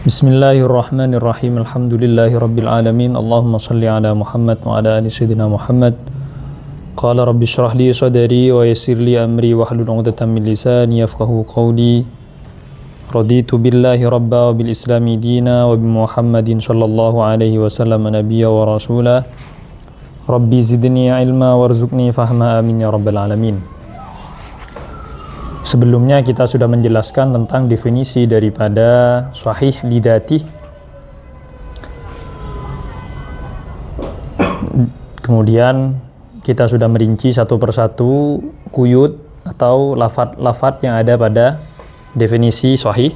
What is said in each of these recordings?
Bismillahirrahmanirrahim. Alhamdulillahi alamin. Allahumma salli ala Muhammad wa ala ali sayyidina Muhammad. Qala rabbi shrah li sadri wa yassir li amri wahlul 'uqdatam min lisani yafqahu qawli. Raditu billahi rabba wa bil islami dina wa bi Muhammadin sallallahu alaihi wasallam nabiyya wa rasula. Rabbi zidni ilma warzuqni fahma, amin ya rabbal alamin. Sebelumnya kita sudah menjelaskan tentang definisi daripada sahih lidati. Kemudian kita sudah merinci satu persatu kuyud atau lafaz yang ada pada definisi sahih.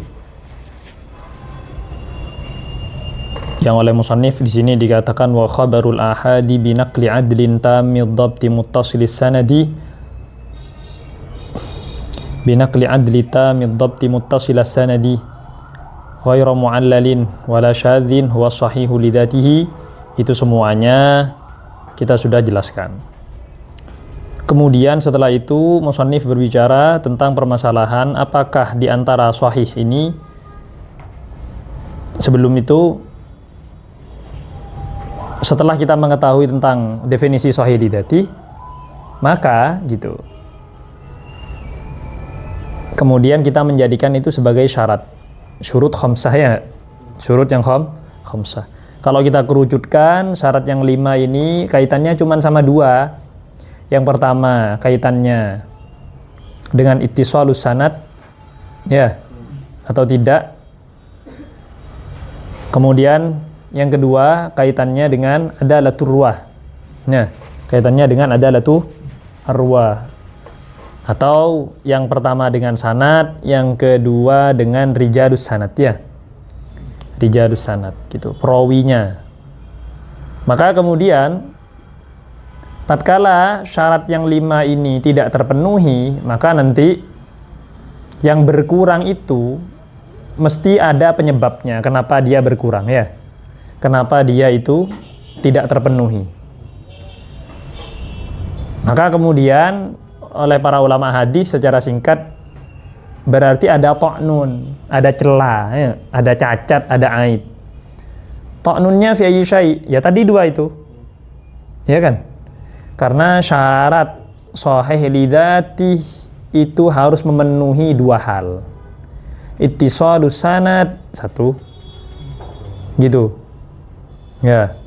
Yang oleh musannif di sini dikatakan wa khabarul ahadi bi naqli adlin tammi dhabti muttasilis sanadi binaqli adli tamid dhabti muttasilas sanadi ghairu mu'allalin wala syadzin huwa sahihu lidatihi. Itu semuanya kita sudah jelaskan. Kemudian setelah itu musannif berbicara tentang permasalahan apakah di antara sahih ini, sebelum itu setelah kita mengetahui tentang definisi sahih lidati, maka gitu kemudian kita menjadikan itu sebagai syarat, syurut khamsah, ya, syurut yang khamsah. Kalau kita kerucutkan syarat yang 5 ini kaitannya cuma sama 2. Yang pertama kaitannya dengan ittisalus sanad, ya, atau tidak. Kemudian yang kedua kaitannya dengan adalatur ruwah, ya, kaitannya dengan adalatur ruwah. Atau yang pertama dengan sanad, yang kedua dengan rijalus sanad, ya, rijalus sanad gitu, perawinya. Maka kemudian tatkala syarat yang 5 ini tidak terpenuhi, maka nanti yang berkurang itu mesti ada penyebabnya. Kenapa dia berkurang, ya, kenapa dia itu tidak terpenuhi. Maka kemudian oleh para ulama hadis secara singkat berarti ada ta'nun, ada celah, ya, ada cacat, ada aib. Ta'nunnya fi ayyi syai', ya tadi 2 itu, ya kan? Karena syarat sahih lidati itu harus memenuhi 2 hal. Ittisalus sanad 1, gitu, ya.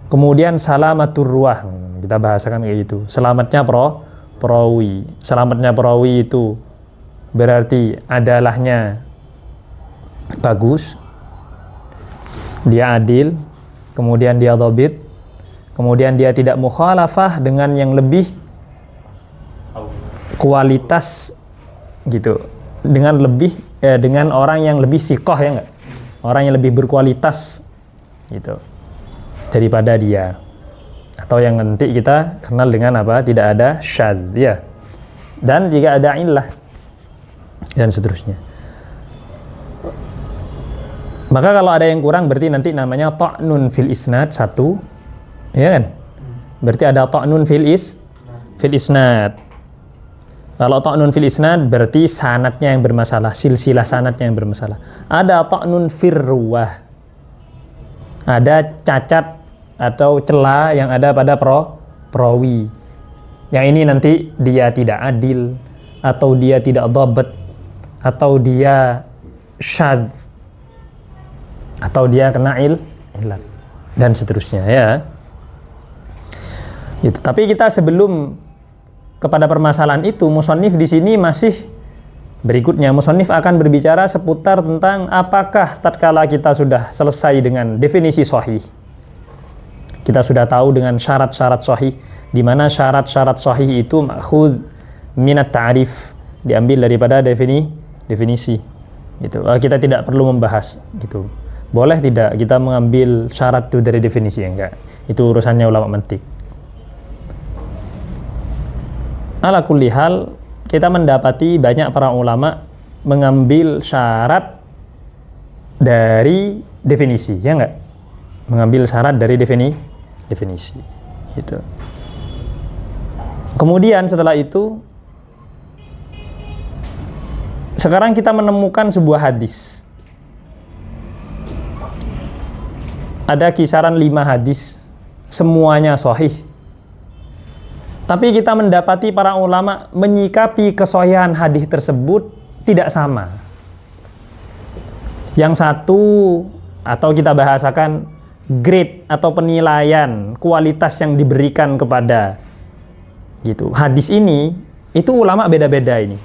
Kemudian salamatur ruwah, kita bahasakan kayak gitu, selamatnya perawi. Selamatnya perawi itu berarti adalahnya bagus, dia adil, kemudian dia dhabit, kemudian dia tidak mukhalafah dengan yang lebih kualitas, gitu, dengan orang yang lebih siqah, ya enggak, orang yang lebih berkualitas gitu daripada dia. Atau yang nanti kita kenal dengan apa? Tidak ada syadz, ya. Dan jika ada illah dan seterusnya. Maka kalau ada yang kurang berarti nanti namanya ta'nun fil isnad 1, ya kan? Berarti ada ta'nun fil isnad. Kalau ta'nun fil isnad berarti sanadnya yang bermasalah, silsilah sanadnya yang bermasalah. Ada ta'nun fir ruwah, ada cacat atau celah yang ada pada perawi. Yang ini nanti dia tidak adil, atau dia tidak dhabt, atau dia syadz, atau dia kena illat dan seterusnya, ya. Gitu. Tapi kita sebelum kepada permasalahan itu, musannif di sini masih berikutnya musannif akan berbicara seputar tentang apakah tatkala kita sudah selesai dengan definisi sahih, kita sudah tahu dengan syarat-syarat sahih, di mana syarat-syarat sahih itu ma'khudz minat ta'rif, diambil daripada definisi. Gitu. Kita tidak perlu membahas, gitu. Boleh tidak kita mengambil syarat itu dari definisi, enggak? Itu urusannya ulama mantik. Ala kulli hal, kita mendapati banyak para ulama mengambil syarat dari definisi, ya enggak? Mengambil syarat dari definisi, gitu. Kemudian setelah itu sekarang kita menemukan sebuah hadis ada kisaran 5 hadis, semuanya sahih. Tapi kita mendapati para ulama menyikapi kesahihan hadis tersebut tidak sama. Yang satu, atau kita bahasakan grade atau penilaian kualitas yang diberikan kepada gitu hadis ini, itu ulama beda-beda ini.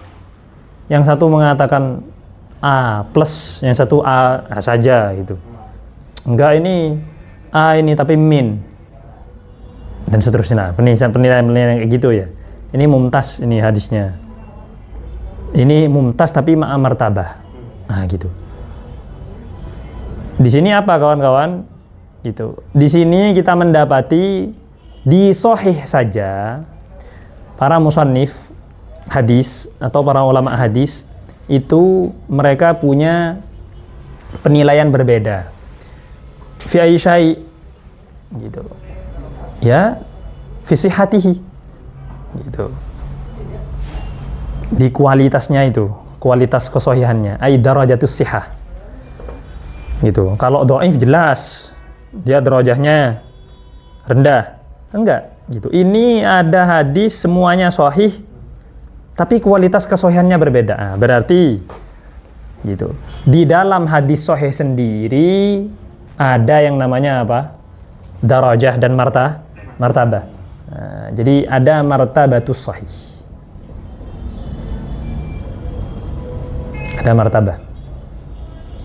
Yang satu mengatakan A plus, yang satu A saja gitu. Enggak, ini A ini tapi min, dan seterusnya. Penilaian kayak gitu ya. Ini mumtaz ini hadisnya. Ini mumtaz tapi ma'a martabah. Nah gitu. Di sini apa kawan-kawan? Gitu. Di sini kita mendapati di sahih saja para musannif hadis atau para ulama hadis itu mereka punya penilaian berbeda. Fi aisyai gitu. Ya, fi sihhatihi gitu. Di kualitasnya itu, kualitas kesahihannya, ai darajatus sihah. Gitu. Kalau dhaif jelas dia derajatnya rendah. Enggak, gitu. Ini ada hadis semuanya sahih tapi kualitas kesahihannya berbeda. Nah, berarti gitu. Di dalam hadis sahih sendiri ada yang namanya apa? Darajah dan martabah. Nah, jadi ada martabatus sahih. Ada martabah.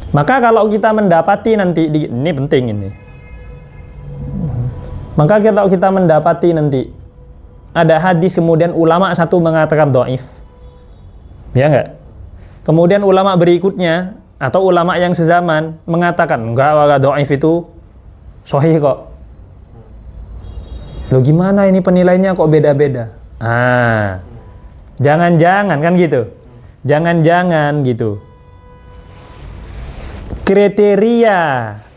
Maka kalau kita mendapati nanti ini penting ini. Maka kalau kita mendapati nanti ada hadis kemudian ulama satu mengatakan dhaif. Ya enggak? Kemudian ulama berikutnya atau ulama yang sezaman mengatakan enggak dhaif itu sahih kok. Loh gimana ini penilaiannya kok beda-beda? Ah. Jangan-jangan kan gitu. Jangan-jangan gitu. Kriteria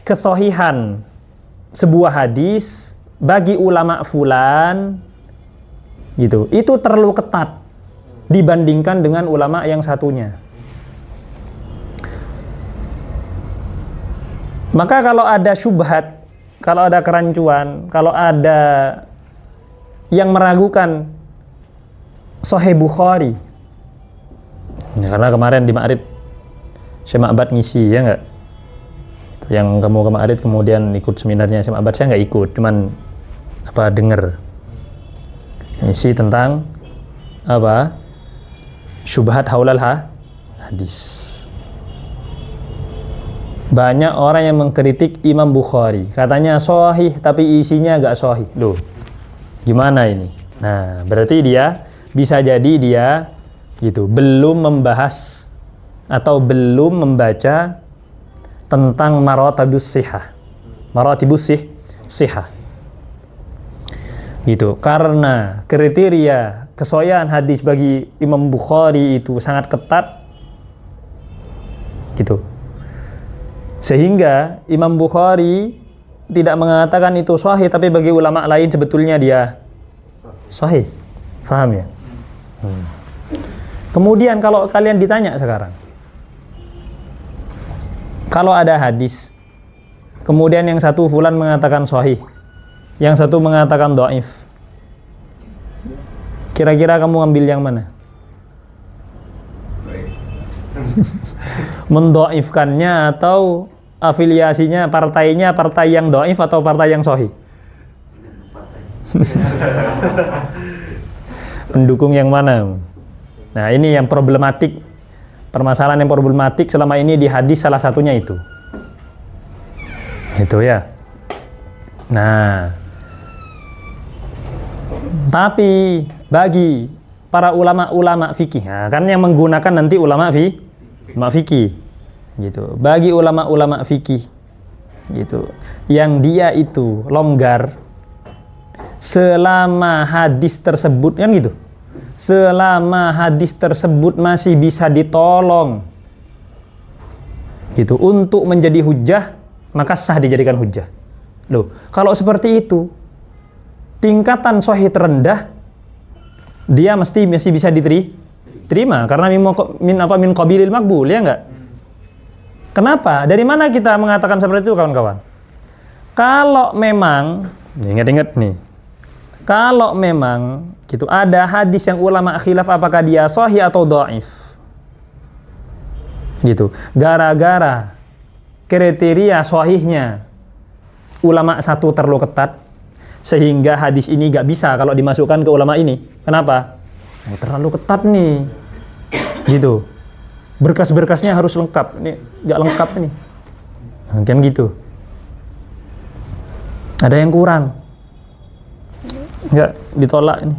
kesahihan sebuah hadis bagi ulama fulan gitu, itu terlalu ketat dibandingkan dengan ulama yang satunya. Maka kalau ada syubhat, kalau ada kerancuan, kalau ada yang meragukan Sahih Bukhari, karena kemarin di Ma'rif Syekh Ma'bad ngisi, ya enggak? Yang kamu ke Ma'rif kemudian ikut seminarnya Syekh Ma'bad, saya enggak ikut, cuman denger ngisi tentang syubhat haulal hadis. Banyak orang yang mengkritik Imam Bukhari, katanya sahih tapi isinya enggak sahih. Loh, gimana ini? Nah, berarti dia bisa jadi dia gitu belum membahas atau belum membaca tentang maratibus sihah gitu. Karena kriteria kesahihan hadis bagi Imam Bukhari itu sangat ketat gitu, sehingga Imam Bukhari tidak mengatakan itu sahih, tapi bagi ulama lain sebetulnya dia sahih. Paham ya? Kemudian kalau kalian ditanya sekarang, kalau ada hadis kemudian yang satu fulan mengatakan sahih, yang satu mengatakan dhaif, kira-kira kamu ambil yang mana? Mendhaifkannya atau afiliasinya, partainya partai yang dhaif atau partai yang sahih? Pendukung yang mana? Nah, ini yang problematik. Permasalahan yang problematik selama ini di hadis salah satunya itu ya. Nah, tapi bagi para ulama-ulama fikih, nah, kan yang menggunakan nanti ulama fikih gitu. Bagi ulama-ulama fikih gitu, yang dia itu longgar selama hadis tersebut kan gitu. Selama hadis tersebut masih bisa ditolong gitu untuk menjadi hujjah, maka sah dijadikan hujjah. Loh, kalau seperti itu tingkatan sahih terendah dia masih bisa diterima karena min qabilil maqbul, ya enggak? Kenapa? Dari mana kita mengatakan seperti itu, kawan-kawan? Kalau memang, ingat-ingat nih, kalau memang gitu ada hadis yang ulama khilaf apakah dia sahih atau dhaif, gitu. Gara-gara kriteria sahihnya ulama satu terlalu ketat, sehingga hadis ini nggak bisa kalau dimasukkan ke ulama ini. Kenapa? Oh, terlalu ketat nih, gitu. Berkas-berkasnya harus lengkap. Ini nggak lengkap nih, kan gitu. Ada yang kurang, nggak ditolak ini.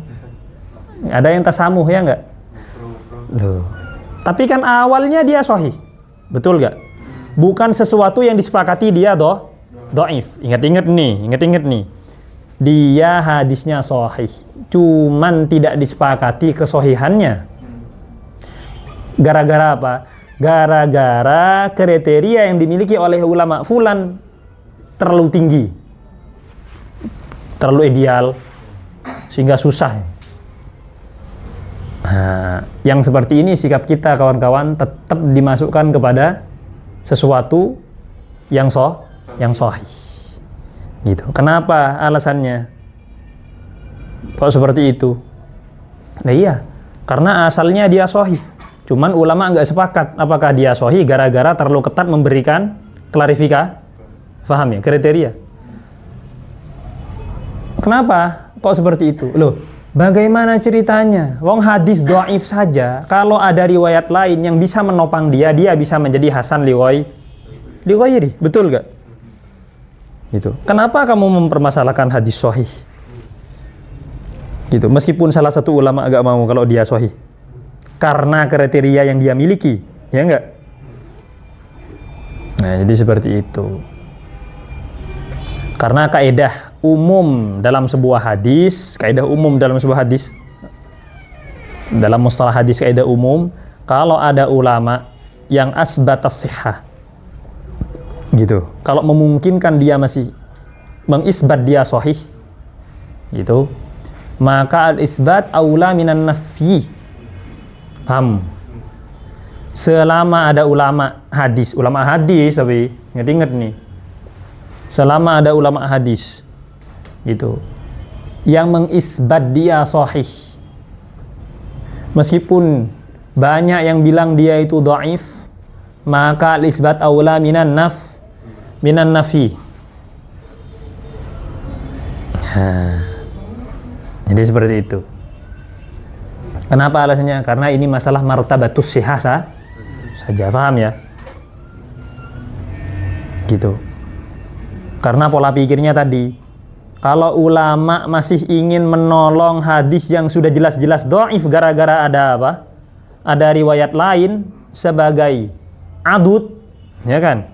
Ada yang tasamuh ya nggak? Loh. Tapi kan awalnya dia sahih, betul nggak? Bukan sesuatu yang disepakati dia dhaif. Ingat-ingat nih. Dia hadisnya sahih, cuman tidak disepakati kesahihannya. Gara-gara apa? Gara-gara kriteria yang dimiliki oleh ulama fulan terlalu tinggi, terlalu ideal, sehingga susah. Nah, yang seperti ini sikap kita kawan-kawan tetap dimasukkan kepada sesuatu yang sahih. Gitu. Kenapa alasannya? Kok seperti itu? Nah iya, karena asalnya dia sahih. Cuman ulama nggak sepakat apakah dia sahih gara-gara terlalu ketat memberikan klarifikasi. Paham ya? Kriteria. Kenapa? Kok seperti itu? Loh, bagaimana ceritanya? Wong hadis dhaif saja, kalau ada riwayat lain yang bisa menopang dia bisa menjadi hasan liwayri. Betul gak? Gitu. Kenapa kamu mempermasalahkan hadis sahih? Gitu. Meskipun salah satu ulama agak mau kalau dia sahih, karena kriteria yang dia miliki, ya enggak? Nah, jadi seperti itu. Karena kaidah umum dalam sebuah hadis, dalam mustalah hadis kaidah umum, kalau ada ulama yang asbatas sihah, gitu. Kalau memungkinkan dia masih mengisbat dia sahih, gitu, maka al-isbat aula minan nafyi. Paham? Selama ada ulama hadis tapi ingat nih. Selama ada ulama hadis, gitu, yang mengisbat dia sahih, meskipun banyak yang bilang dia itu dhaif, maka al-isbat aula minan nafi. Jadi seperti itu. Kenapa alasannya? Karena ini masalah martabatus sihah saja, paham ya? Gitu. Karena pola pikirnya tadi, kalau ulama masih ingin menolong hadis yang sudah jelas-jelas dhaif gara-gara ada apa? Ada riwayat lain sebagai adud, ya kan?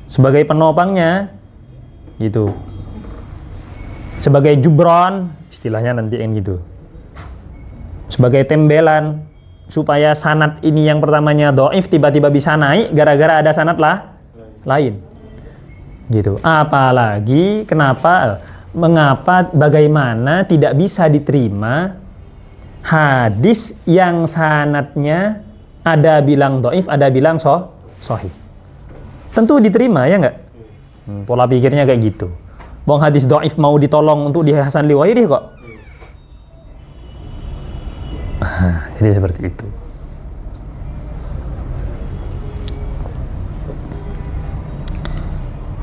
Sebagai penopangnya, gitu. Sebagai jubron, istilahnya nanti yang gitu. Sebagai tembelan supaya sanad ini yang pertamanya dhaif tiba-tiba bisa naik gara-gara ada sanad lain. Gitu. Apalagi mengapa bagaimana tidak bisa diterima hadis yang sanadnya ada bilang dhaif, ada bilang sahih. Tentu diterima, ya enggak? Pola pikirnya kayak gitu. Wong hadis dhaif mau ditolong untuk di hasan liwairi kok. Jadi seperti itu.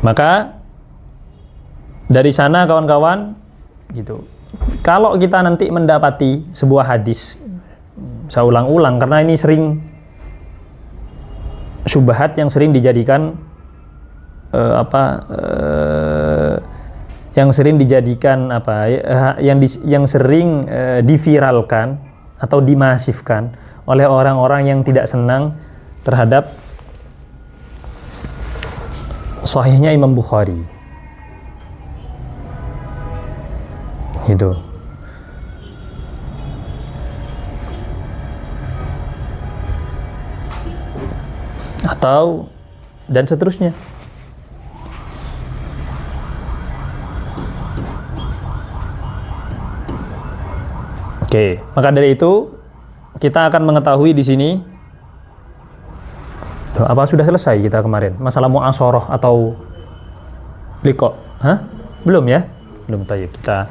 Maka dari sana kawan-kawan, gitu. Kalau kita nanti mendapati sebuah hadis, saya ulang-ulang karena ini sering syubhat yang sering dijadikan yang sering diviralkan atau dimasifkan oleh orang-orang yang tidak senang terhadap sahihnya Imam Bukhari. Gitu. Atau dan seterusnya. Oke, maka dari itu kita akan mengetahui di sini apa sudah selesai kita kemarin masalah mu'asharah atau Liqa. Hah? Belum ya? Belum. Tayyib. Kita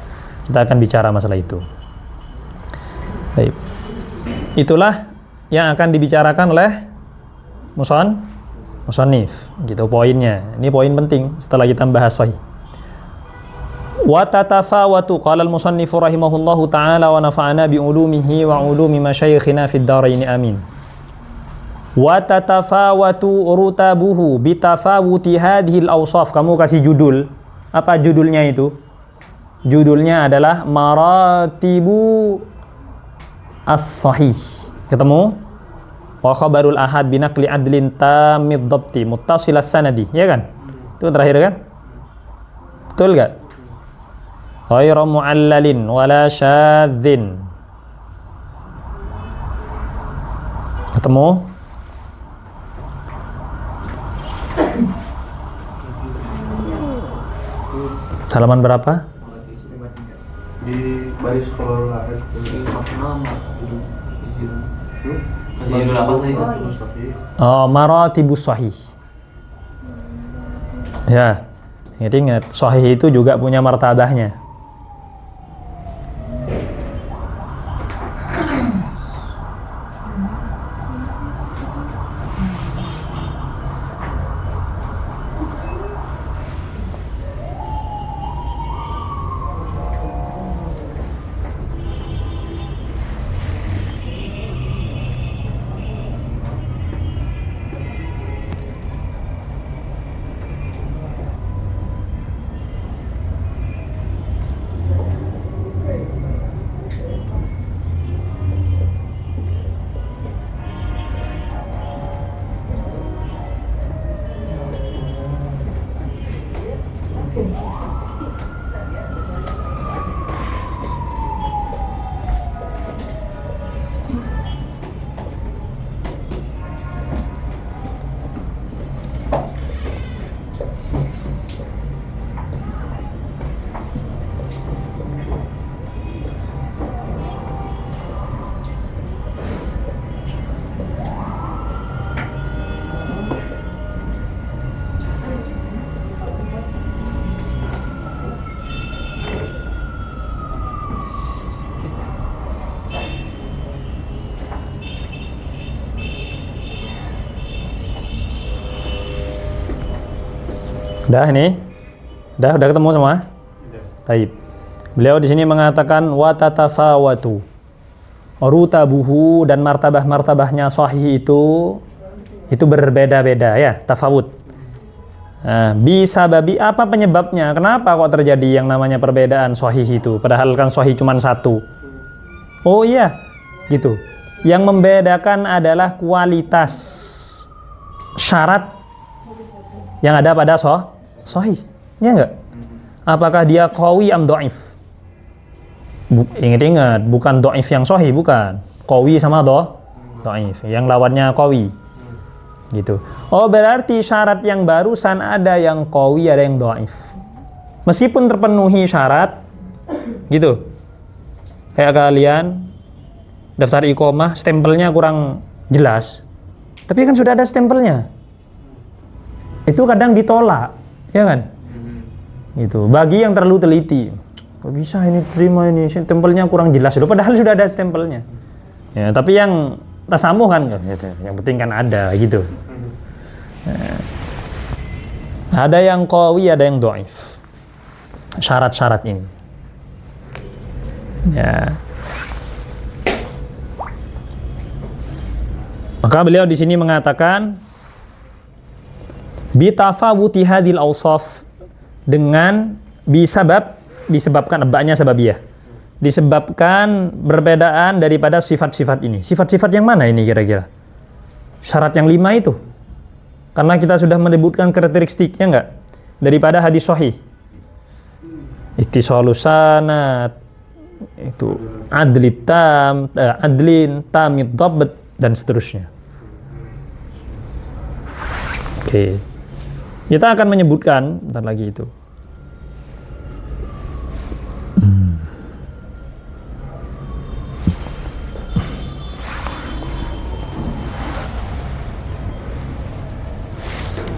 akan bicara masalah itu. Baik. Itulah yang akan dibicarakan oleh musannif. Gitu poinnya. Ini poin penting setelah kita bahas sahih. Wa tatafawatu qala al-musannif rahimahullahu taala wa nafa'ana bi ulumihi wa ulumi masyayikhina fid dharain amin. Wa tatafawatu rutabuhu bi tafawuti hadhihi al-awsaf. Kamu kasih judul. Apa judulnya itu? Judulnya adalah Maratibu as-sahih. Ketemu? Wa khabarul ahad binaqli adlin tamid dhabti muttasil as-sanadi, ya kan? Itu terakhir kan? Betul enggak? Ghairu mu'allalin wala syadzin. Ketemu? Halaman berapa? Di baris kalau lahir Judul apa tadi? Oh, Maratibus Sahih. Ya, ingat Sahih itu juga punya martabahnya. Udah ini? Udah ketemu semua? Taib. Beliau di sini mengatakan wa tatafawatu rutabuhu, dan martabah-martabahnya sahih itu berbeda-beda ya, tafawut. Nah, bisa babi apa penyebabnya? Kenapa kok terjadi yang namanya perbedaan sahih itu? Padahal kan sahih cuma satu. Oh iya, gitu. Yang membedakan adalah kualitas syarat yang ada pada sahih, ya enggak? Apakah dia qawi am dhaif? Ingat-ingat, bukan dhaif yang sahih, bukan. Qawi sama dhaif. Yang lawannya qawi. Gitu. Oh, berarti syarat yang barusan ada yang qawi, ada yang dhaif. Meskipun terpenuhi syarat, gitu. Kayak kalian daftar iqomah, stempelnya kurang jelas. Tapi kan sudah ada stempelnya. Itu kadang ditolak, ya kan? Gitu. Bagi yang terlalu teliti, kok bisa ini terima ini stempelnya kurang jelas, padahal sudah ada stempelnya. Ya, tapi yang tasamuh kan, yang penting kan ada gitu. Nah, ada yang qawi, ada yang dhaif. Syarat-syarat ini. Ya. Maka beliau di sini mengatakan bitafawuti hadil awsaf, dengan disebabkan abaknya sababiyah, disebabkan perbedaan daripada sifat-sifat ini. Sifat-sifat yang mana ini kira-kira? Syarat yang 5 itu. Karena kita sudah menyebutkan karakteristiknya enggak? Daripada hadis sahih. Ittisalus sanad, itu adlin tamid dhabt, dan seterusnya. Oke. Kita akan menyebutkan bentar lagi itu.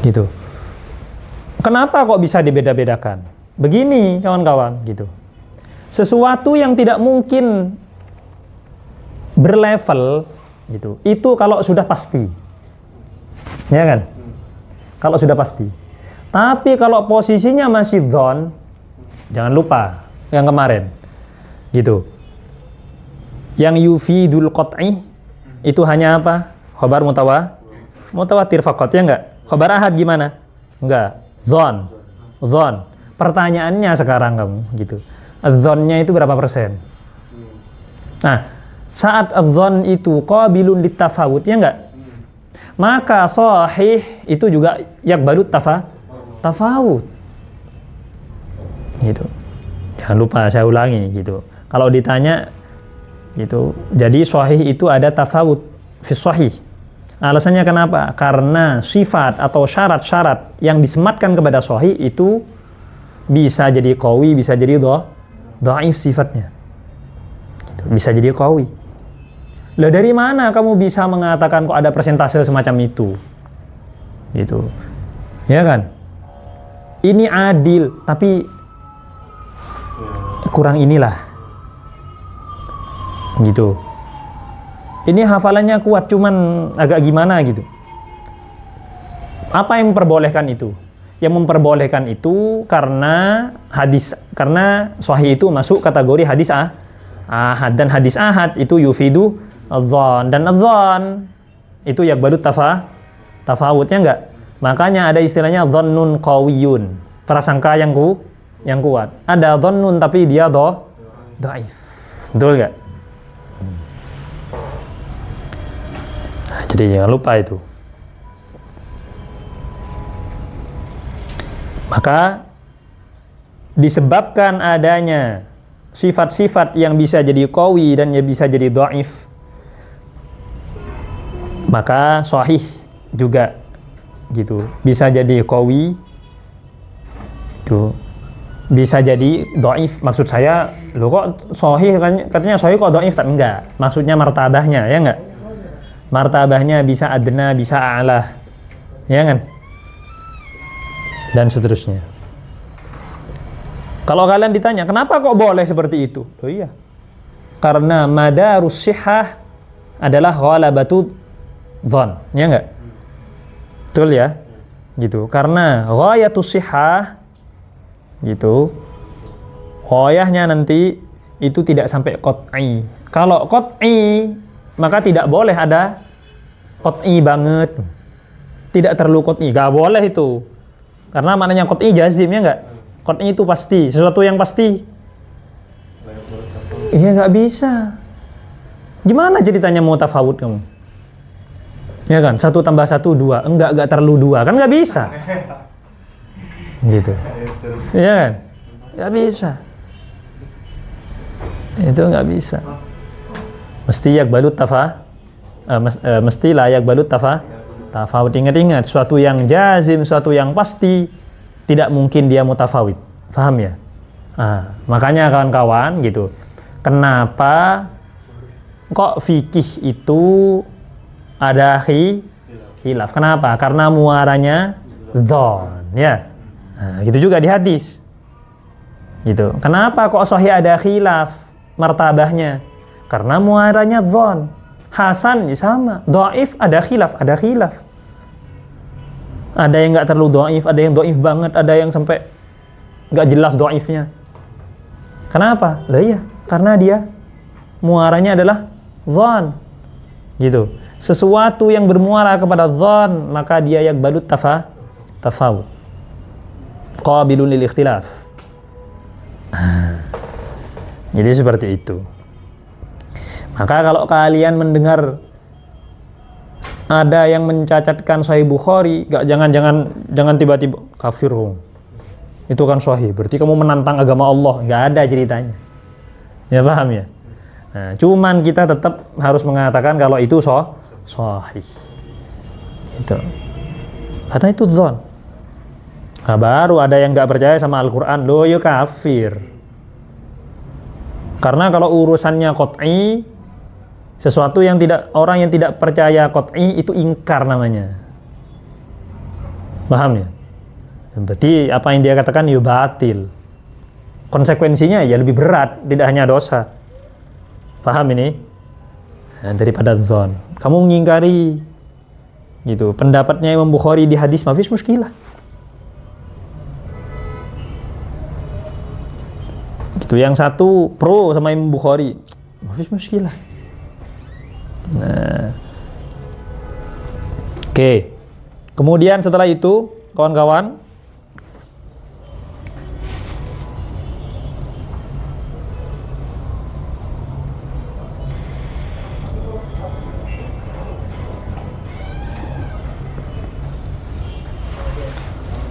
Gitu. Kenapa kok bisa dibeda-bedakan? Begini kawan-kawan gitu. Sesuatu yang tidak mungkin berlevel gitu. Itu kalau sudah pasti. Ya kan? Kalau sudah pasti. Tapi kalau posisinya masih dzon, jangan lupa yang kemarin. Gitu. Yang yufidul qat'i itu hanya apa? Khabar mutawatir faqat, ya enggak? Khabar ahad gimana? Enggak. Dzon. Pertanyaannya sekarang kamu gitu. Dzonnya itu berapa persen? Nah, saat dzon itu qabilun litafawut, ya enggak? Maka sahih itu juga yakbalut tafawut. Gitu. Jangan lupa saya ulangi gitu. Kalau ditanya gitu, jadi sahih itu ada tafawut fi sahih. Alasannya kenapa? Karena sifat atau syarat-syarat yang disematkan kepada sahih itu bisa jadi qawi, bisa jadi dhaif sifatnya. Gitu. Bisa jadi qawi. Lah dari mana kamu bisa mengatakan kok ada persentase semacam itu? Gitu. Ya kan? Ini adil, tapi kurang inilah. Gitu. Ini hafalannya kuat, cuman agak gimana gitu. Apa yang memperbolehkan itu? Yang memperbolehkan itu karena sahih itu masuk kategori hadis ahad, dan hadis ahad itu yufidu adzan, dan adzan itu yakbalut tafawutnya enggak. Makanya ada istilahnya dhannun qawiyun, prasangka yang kuat. Ada dhannun tapi dia dhaif. Betul enggak? Jadi jangan lupa itu. Maka disebabkan adanya sifat-sifat yang bisa jadi qawi dan yang bisa jadi dhaif, maka sahih juga gitu. Bisa jadi qawi itu, bisa jadi dhaif. Maksud saya, lo kok sahih kan katanya sahih kok dhaif? Enggak. Maksudnya martabahnya, ya enggak? Martabahnya bisa adna, bisa a'la, ya kan? Dan seterusnya. Kalau kalian ditanya, kenapa kok boleh seperti itu? Oh iya, karena madarus sihah adalah ghalabatu dzan, ya enggak? Betul ya? Gitu. Karena ghayatus sihah gitu, ghayahnya nanti itu tidak sampai qat'i. Kalau qat'i maka tidak boleh ada qat'i banget. Tidak terlalu qat'i, enggak boleh itu. Karena maknanya qat'i jazim, ya enggak? Qat'i itu pasti, sesuatu yang pasti. Iya, enggak bisa. Gimana ceritanya mau tafawut kamu? Ya kan, 1 tambah 1 2. Enggak terlalu 2, kan enggak bisa. Gitu. Iya kan? Enggak bisa. Itu enggak bisa. Mesti yakbalut mesti layak balut tafawut. Ingat-ingat, suatu yang jazim, suatu yang pasti tidak mungkin dia mutafawid. Paham ya? Makanya kawan-kawan gitu, kenapa kok fikih itu ada khilaf? Kenapa? Karena muaranya dzon, ya. Gitu juga di hadis. Gitu. Kenapa kok sahih ada khilaf martabahnya? Karena muaranya dzon. Hasan sama, dhaif ada khilaf. Ada yang enggak terlalu dhaif, ada yang dhaif banget, ada yang sampai enggak jelas dhaifnya. Kenapa? Lah iya, karena dia muaranya adalah dzan. Gitu. Sesuatu yang bermuara kepada dzan, maka dia yakbalut tafawut. Qabilun lil ikhtilaf. Jadi seperti itu. Maka kalau kalian mendengar ada yang mencacatkan Sahih Bukhari, jangan tiba-tiba kafir. Itu kan sahih, berarti kamu menantang agama Allah. Enggak ada ceritanya. Ya paham ya? Nah, cuman kita tetap harus mengatakan kalau itu sahih. Itu. Karena itu dzon. Nah, baru ada yang enggak percaya sama Al-Qur'an, loh ya kafir. Karena kalau urusannya qat'i, sesuatu yang orang yang tidak percaya qat'i itu ingkar namanya. Paham ya? Berarti apa yang dia katakan ya batil. Konsekuensinya ya lebih berat, tidak hanya dosa. Paham ini? Nah, daripada dzon. Kamu mengingkari gitu. Pendapatnya Imam Bukhari di hadis mafis muskilah. Gitu. Yang satu pro sama Imam Bukhari. Mafis muskilah. Nah. Oke. Kemudian setelah itu, kawan-kawan,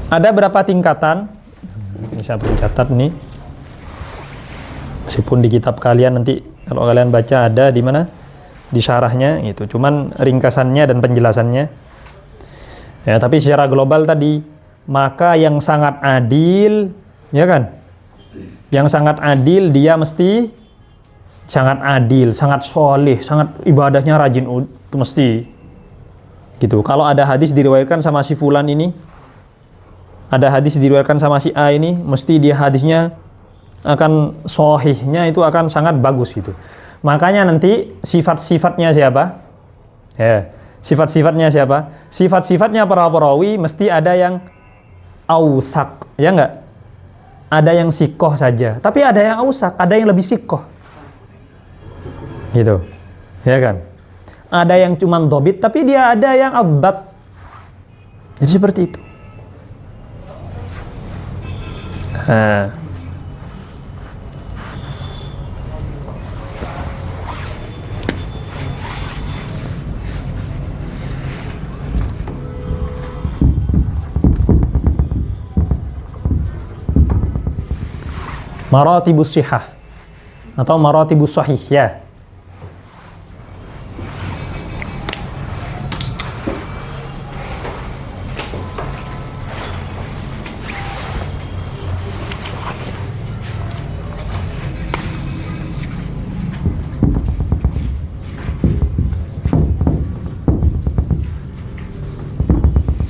ada berapa tingkatan? Saya perlu catat nih. Meskipun di kitab kalian nanti kalau kalian baca ada di mana? Di syarahnya gitu. Cuman ringkasannya dan penjelasannya. Ya, tapi secara global tadi, maka yang sangat adil, ya kan? Yang sangat adil dia mesti sangat adil, sangat soleh, sangat ibadahnya rajin, itu mesti. Gitu. Kalau ada hadis diriwayatkan sama si fulan ini, ada hadis diriwayatkan sama si A ini, mesti dia hadisnya akan sahihnya itu akan sangat bagus gitu. Makanya nanti sifat-sifatnya siapa? Ya, sifat-sifatnya siapa? Sifat-sifatnya para perawi mesti ada yang ausak, ya enggak? Ada yang sikoh saja, tapi ada yang ausak, ada yang lebih sikoh. Gitu. Ya kan? Ada yang cuman dobit, tapi dia ada yang abad. Jadi seperti itu. Nah. Maratibus shihah atau maratibus sahih ya.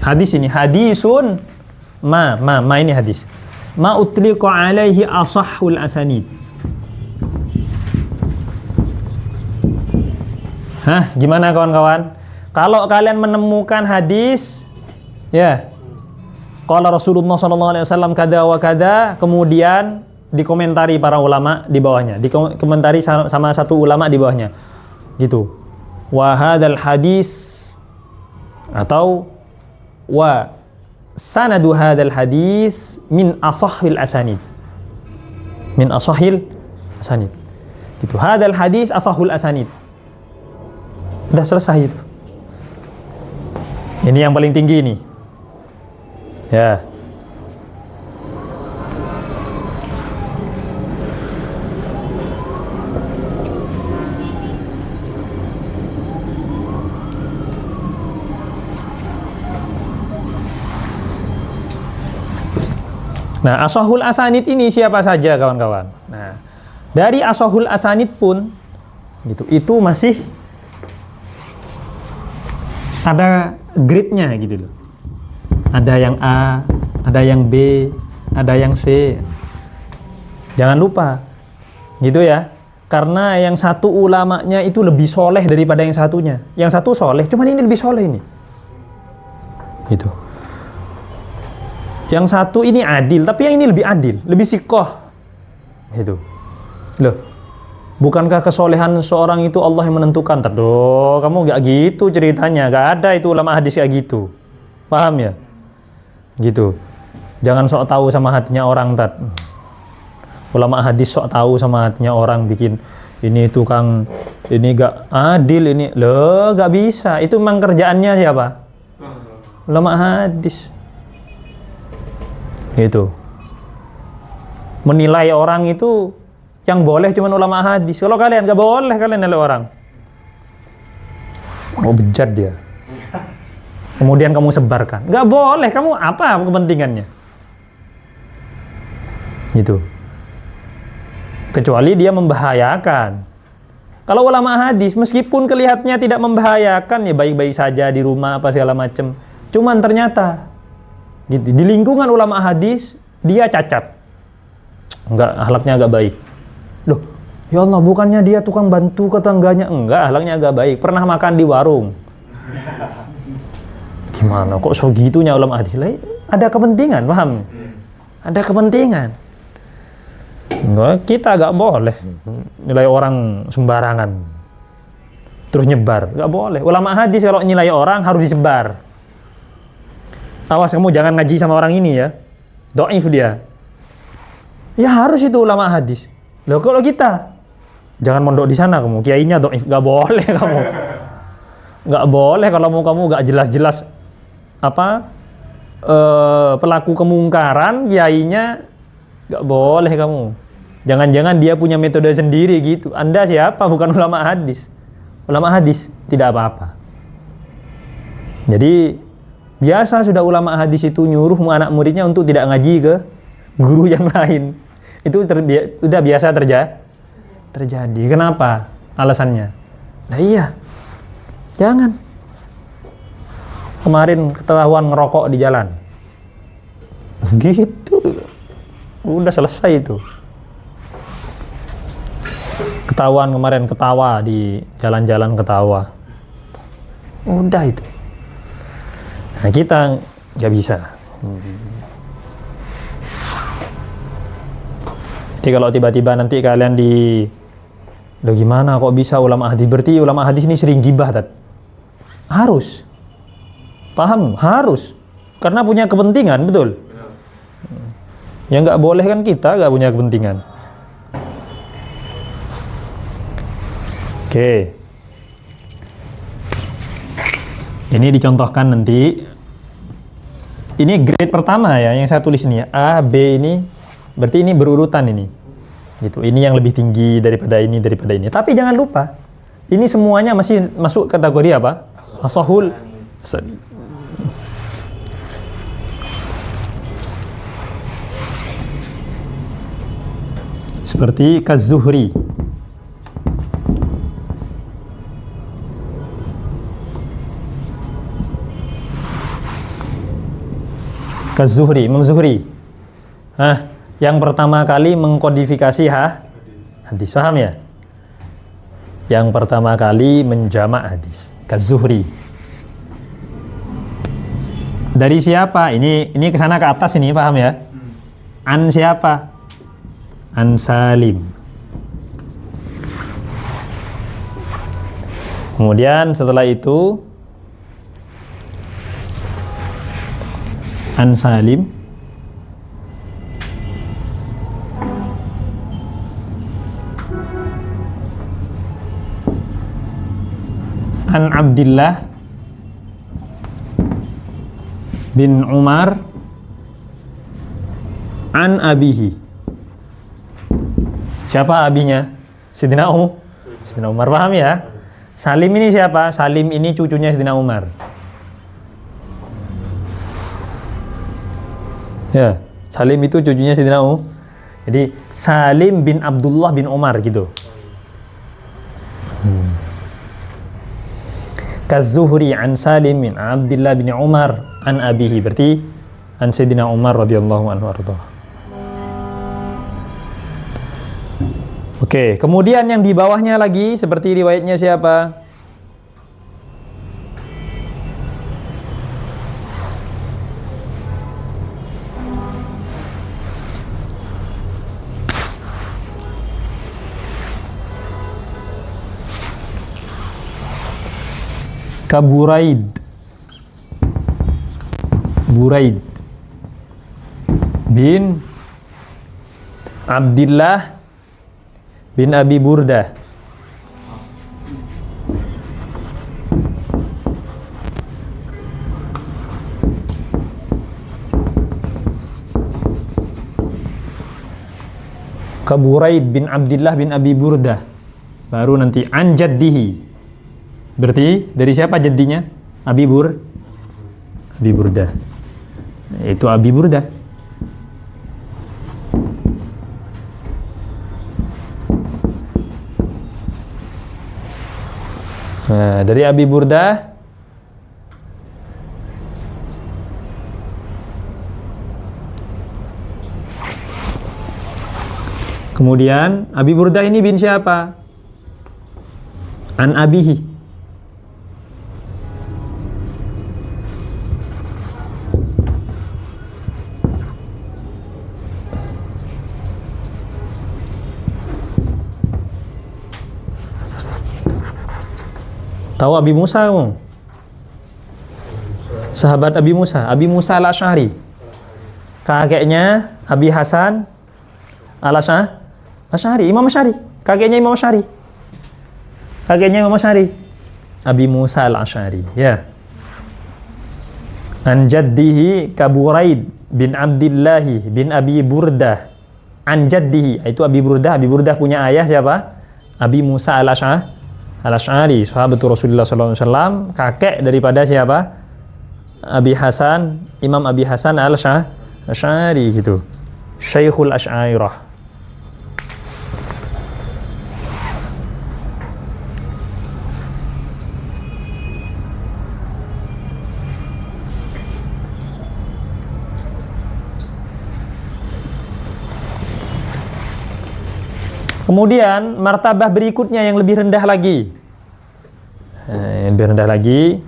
Hadis ini hadisun ma ini hadis. Ma utliqa alaihi asahhul asanid. Hah, gimana kawan-kawan? Kalau kalian menemukan hadis ya, qala Rasulullah sallallahu alaihi wasallam kada wa kada, kemudian dikomentari para ulama di bawahnya, dikomentari sama satu ulama di bawahnya. Gitu. Wa hadzal hadis atau wa sanadu hadzal hadis min asahhil asanid. Min asahhil asanid. Gitu. Hadzal hadis asahhul asanid. Udah selesai itu. Ini yang paling tinggi ini. Ya. Nah, asahul asanid ini siapa saja kawan-kawan? Nah, dari asahul asanid pun gitu, itu masih ada grade-nya gitu loh. Ada yang A, ada yang B, ada yang C. Jangan lupa. Gitu ya. Karena yang satu ulamanya itu lebih soleh daripada yang satunya. Yang satu soleh, cuman ini lebih soleh ini. Gitu. Yang satu ini adil, tapi yang ini lebih adil, lebih sikoh. Gitu. Loh, bukankah kesolehan seorang itu Allah yang menentukan? Taduh, kamu gak gitu ceritanya. Gak ada itu ulama hadis kayak gitu. Paham ya? Gitu. Jangan sok tahu sama hatinya orang, Tat. Ulama hadis sok tahu sama hatinya orang, bikin ini tukang, ini gak adil, ini. Loh, gak bisa. Itu memang kerjaannya siapa? Ulama hadis. Gitu. Menilai orang itu yang boleh cuman ulama hadis. Kalau kalian gak boleh kalian nilai orang. Mau bejat dia. Kemudian kamu sebarkan. Gak boleh, kamu apa kepentingannya? Gitu. Kecuali dia membahayakan. Kalau ulama hadis meskipun kelihatannya tidak membahayakan, ya baik-baik saja di rumah apa segala macam. Cuman ternyata Gitu. Di lingkungan ulama hadis dia cacat. Enggak, akhlaknya agak baik. Loh, ya Allah, bukannya dia tukang bantu ke tetangganya? Enggak, akhlaknya agak baik. Pernah makan di warung. Gimana kok so gitunya ulama hadis? Ada kepentingan, paham? Ada kepentingan. Enggak, kita agak boleh nilai orang sembarangan terus nyebar, enggak boleh. Ulama hadis kalau nilai orang harus disebar. Awas kamu jangan ngaji sama orang ini ya, dhaif dia. Ya harus itu ulama hadis. Loh kalau kita jangan mondok di sana kamu, kiainya dhaif, enggak boleh kamu. Enggak boleh kalau kamu enggak jelas-jelas pelaku kemungkaran, kiainya enggak boleh kamu. Jangan-jangan dia punya metode sendiri gitu. Anda siapa? Bukan ulama hadis. Ulama hadis tidak apa-apa. Jadi biasa sudah ulama hadis itu nyuruh anak muridnya untuk tidak ngaji ke guru yang lain. Itu sudah biasa terjadi. Kenapa? Alasannya? Nah iya, jangan. Kemarin ketahuan ngerokok di jalan. Gitu. Udah selesai itu. Ketahuan kemarin ketawa di jalan-jalan ketawa. Udah itu. Nah kita nggak bisa. Jadi kalau tiba-tiba nanti kalian loh gimana kok bisa ulama hadis? Berarti ulama hadis ini sering gibah, Tat. Harus. Paham? Harus. Karena punya kepentingan, betul? Yang nggak boleh kan kita nggak punya kepentingan. Oke. Ini dicontohkan nanti. Ini grade pertama ya yang saya tulis ini ya. A, B ini berarti ini berurutan ini. Gitu. Ini yang lebih tinggi daripada ini. Tapi jangan lupa, ini semuanya masih masuk kategori apa? As-sahul. Seperti Kaz-Zuhri. Kaz-Zuhri, Imam Zuhri. Yang pertama kali mengkodifikasi hadis, paham ya? Yang pertama kali menjamak hadis, Kaz-Zuhri. Dari siapa? Ini kesana ke atas ini, paham ya? An siapa? An Salim. Kemudian setelah itu An Salim An Abdillah bin Umar An Abihi. Siapa abinya? Sayyidina Umar, paham ya? Salim ini siapa? Salim ini cucunya Sayyidina Umar. Ya, Salim itu cucunya Sayyidina Umar. Jadi Salim bin Abdullah bin Umar gitu. Kaz-Zuhri an Salim bin Abdullah bin Umar an abihi, berarti an Sayyidina Umar radhiyallahu anhu arda. Oke, kemudian yang di bawahnya lagi seperti riwayatnya siapa? Buraid bin Abdillah bin Abi Burdah. Buraid bin Abdillah bin Abi Burdah. Baru nanti an jaddihi. Berarti dari siapa jadinya? Abi Burdah. Itu Abi Burdah. Nah, dari Abi Burdah Kemudian Abi Burdah ini bin siapa? An abihi. Tahu Abi Musa kamu? Sahabat Abi Musa Al-Asy'ari. Kakeknya Abi Hasan Al-Asy'ari, Imam Asy'ari. Kakeknya Imam Asy'ari. Kakeknya Imam Asy'ari. Abi Musa Al-Asy'ari, ya. An jaddihi Kaburaid bin Abdullah bin Abi Burdah. An jaddihi, itu Abi Burdah. Abi Burdah punya ayah siapa? Abi Musa Al-Asy'ari, sahabat Rasulullah SAW, kakek daripada siapa? Abi Hasan, Imam Abi Hasan Al-Asy'ari gitu. Syekhul Asy'ariyah. Kemudian martabah berikutnya yang lebih rendah lagi. Lebih rendah lagi.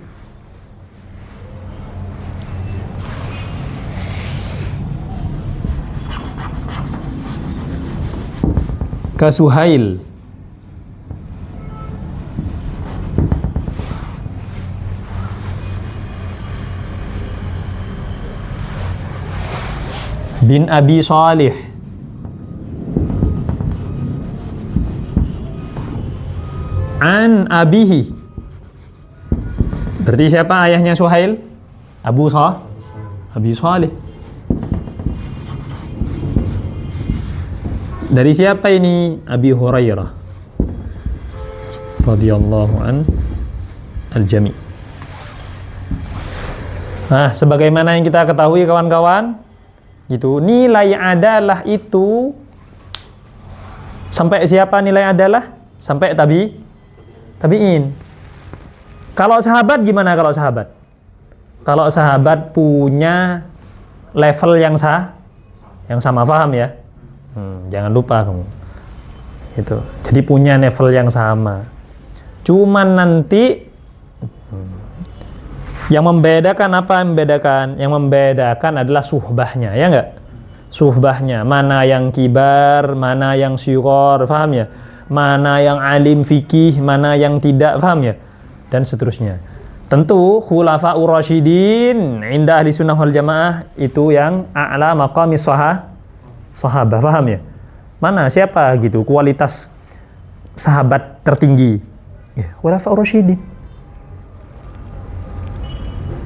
Kasuhail bin Abi Salih an abihi. Berarti siapa ayahnya Suhail? Abi Salih. Dari siapa ini? Abi Hurairah radhiyallahu an al-jami'. Nah, sebagaimana yang kita ketahui kawan-kawan, gitu. Nilai adalah itu sampai siapa nilai adalah? Sampai tabi'in. Kalau sahabat gimana kalau sahabat? Kalau sahabat punya level yang sama, paham ya? Jangan lupa kamu. Gitu. Jadi punya level yang sama. Cuman nanti yang membedakan apa? Yang membedakan adalah suhbahnya, ya enggak? Suhbahnya, mana yang kibar, mana yang syukur, paham ya? Mana yang alim fikih, mana yang tidak, paham ya? Dan seterusnya. Tentu khulafa'ur rasyidin inda ahli sunnah wal jamaah itu yang a'la maqamis sahabah, paham ya? Mana siapa gitu kualitas sahabat tertinggi? Ya, khulafa'ur rasyidin.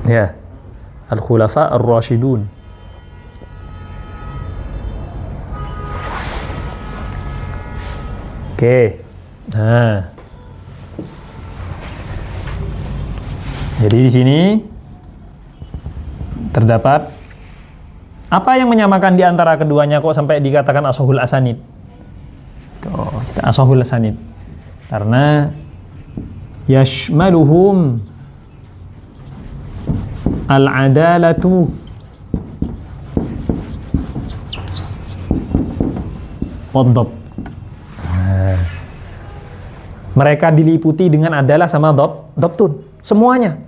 Ya. Al-khulafa'ur rasyidun. Oke. Nah. Jadi di sini terdapat apa yang menyamakan di antara keduanya kok sampai dikatakan ashahul asanid? Tuh, ashahul asanid. Karena yashmaluhum al-adalatu wad-dhabt. Mereka diliputi dengan adalah sama dhabtun. Semuanya.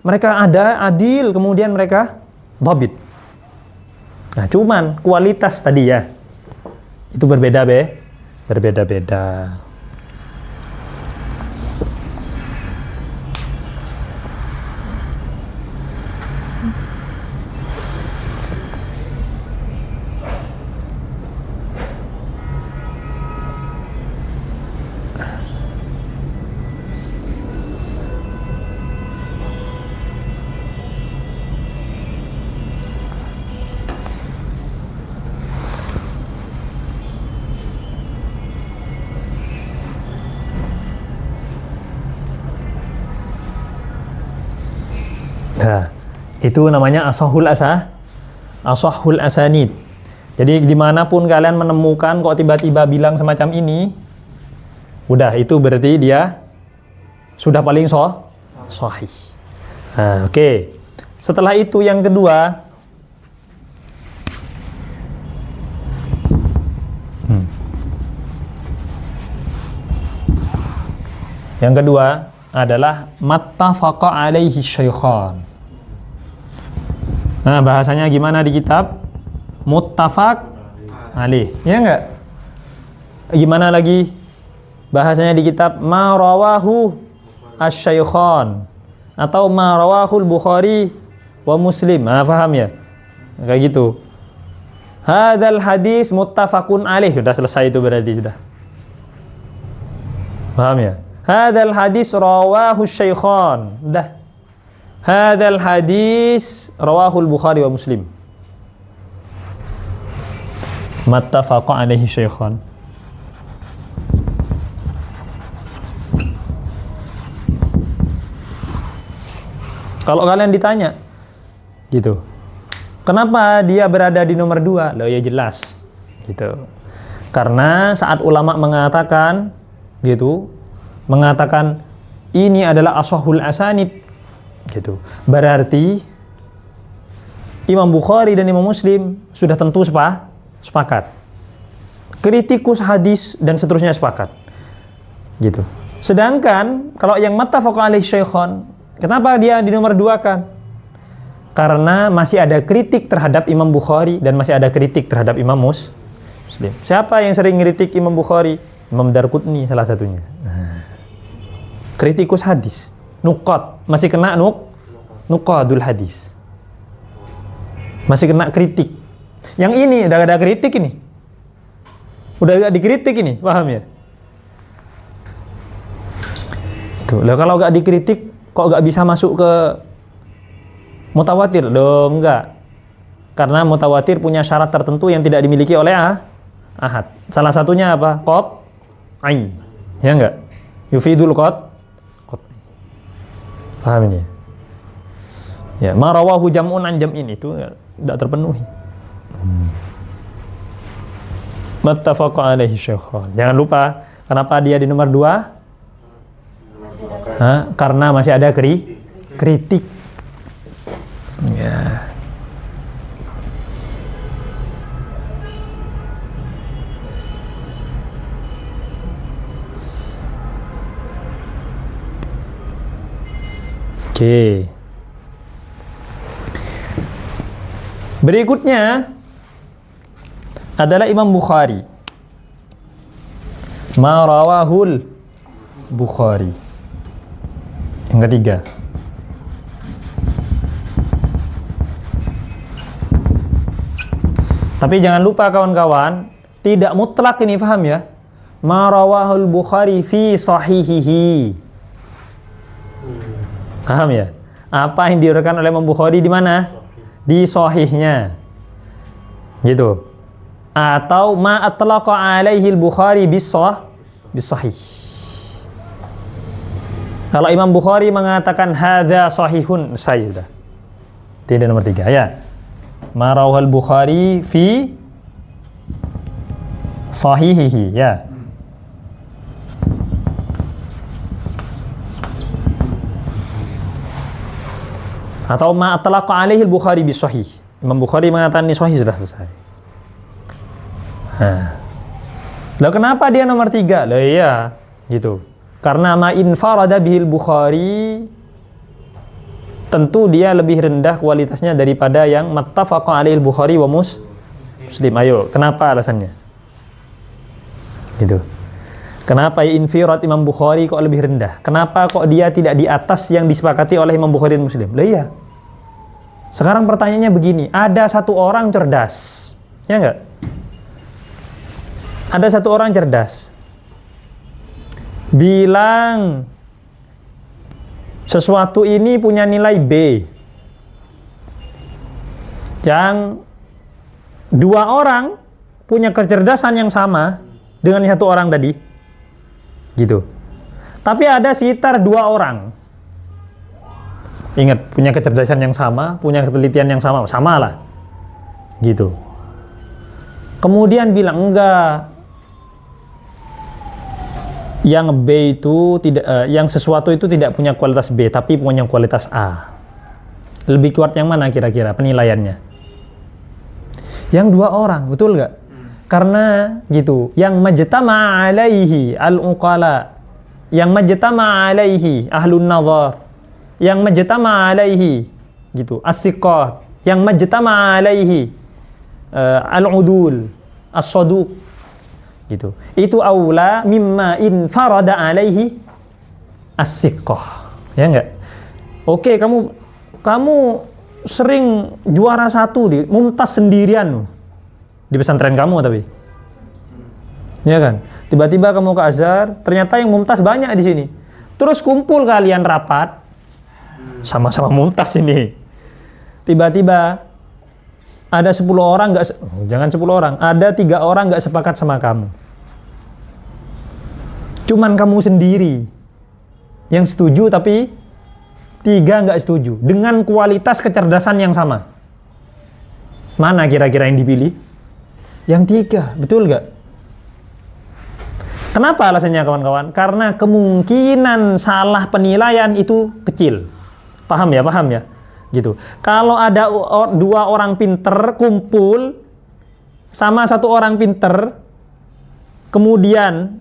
Mereka ada, adil, kemudian mereka dhabit. Nah, cuman kualitas tadi ya. Itu berbeda-beda. Nah, itu namanya ashahul asanid. Jadi dimanapun kalian menemukan kok tiba-tiba bilang semacam ini, udah itu berarti dia sudah paling sahih. Nah, oke. Setelah itu yang kedua, Yang kedua adalah mattafaqa alaihi syaikhan. Nah, bahasanya gimana di kitab? Muttafaq alaih. Ya enggak? Gimana lagi bahasanya di kitab? Ma rawahu asy-syaikhan atau ma rawahul Bukhari wa Muslim. Nah, paham ya? Kayak gitu. Hadzal hadis muttafaqun alaih. Sudah selesai itu berarti sudah. Paham ya? Hadzal hadis rawahu syaikhan. Udah. Hadzal hadis rawahul Bukhari wa Muslim. Mattafaqa alaihi syaikhan. Kalau kalian ditanya gitu, kenapa dia berada di nomor 2? Loh ya jelas gitu. Karena saat ulama mengatakan gitu, mengatakan ini adalah ashahul asanid gitu, berarti Imam Bukhari dan Imam Muslim sudah tentu sepakat. Kritikus hadis dan seterusnya sepakat gitu. Sedangkan kalau yang muttafaq alaihi syaikhan, kenapa dia di nomor 2 kan? Karena masih ada kritik terhadap Imam Bukhari dan masih ada kritik terhadap Imam Muslim. Siapa yang sering kritik Imam Bukhari? Imam Darqutni salah satunya. Kritikus hadis, nuqad, masih kena nuqadul hadis. Masih kena kritik. Yang ini udah ada kritik ini. Udah gak dikritik ini, paham ya? Tuh, lah kalau gak dikritik kok gak bisa masuk ke mutawatir? Loh, enggak. Karena mutawatir punya syarat tertentu yang tidak dimiliki oleh ahad. Salah satunya apa? Qat'i. Ya enggak? Yufidul qat'i. Paham ini? Ya, ma rawahu jam'un an jam'in itu tidak terpenuhi. Muttafaq alaihi syaikhan. Jangan lupa, kenapa dia di nomor 2? Karena masih ada kritik. Ya. Oke. Berikutnya adalah Imam Bukhari. Ma rawahul Bukhari. Yang ketiga. Tapi jangan lupa kawan-kawan, tidak mutlak ini, paham ya? Ma rawahul Bukhari fi sahihihi. Paham ya? Apa yang diriwayatkan oleh Imam Bukhari di mana? Di sahihnya. Gitu. Atau ma atlaqa alaihi al-Bukhari bis sahih. Kalau Imam Bukhari mengatakan hadza sahihun, saya sudah. Tidak nomor 3 ya. Ma rawahul Bukhari fi sahihihi ya. Atau ma atlaqa alaihi al-Bukhari bis sahih. Imam Bukhari mengatakan ini sahih, sudah selesai. Lah kenapa dia nomor 3? Lah iya, gitu. Karena ma infarada bihil Bukhari, tentu dia lebih rendah kualitasnya daripada yang muttafaqa alaihi al-Bukhari wa Muslim. Ayo, kenapa alasannya? Gitu. Kenapa infirad Imam Bukhari kok lebih rendah? Kenapa kok dia tidak di atas yang disepakati oleh Imam Bukhari dan Muslim? Lah iya. Sekarang pertanyaannya begini, ada satu orang cerdas, ya enggak? Ada satu orang cerdas, bilang sesuatu ini punya nilai B, yang 2 orang punya kecerdasan yang sama dengan satu orang tadi, gitu. Tapi ada sekitar 2 orang, ingat, punya kecerdasan yang sama, punya ketelitian yang sama, samalah, gitu. Kemudian bilang enggak, yang B itu tidak, yang sesuatu itu tidak punya kualitas B, tapi punya kualitas A. Lebih kuat yang mana kira-kira penilaiannya? Yang 2 orang, betul nggak? Karena gitu, yang majtama alaihi al-uqala, yang majtama alaihi ahlun nazar, yang majtama alaihi gitu, as-siqat, yang majtama alaihi al-udul, as-saduq gitu. Itu aula mimma in farada alaihi as-siqah. Ya enggak? Oke, kamu sering juara 1 di mumtaz sendirian di pesantren kamu tapi. Ya kan? Tiba-tiba kamu ke Azhar, ternyata yang mumtaz banyak di sini. Terus kumpul kalian rapat, sama-sama mumtaz ini. Tiba-tiba ada 10 orang jangan 10 orang, ada 3 orang nggak sepakat sama kamu. Cuman kamu sendiri yang setuju, tapi 3 nggak setuju dengan kualitas kecerdasan yang sama. Mana kira-kira yang dipilih? Yang 3, betul nggak? Kenapa alasannya kawan-kawan? Karena kemungkinan salah penilaian itu kecil. Paham ya? Gitu. Kalau ada 2 orang pinter kumpul sama 1 orang pinter, kemudian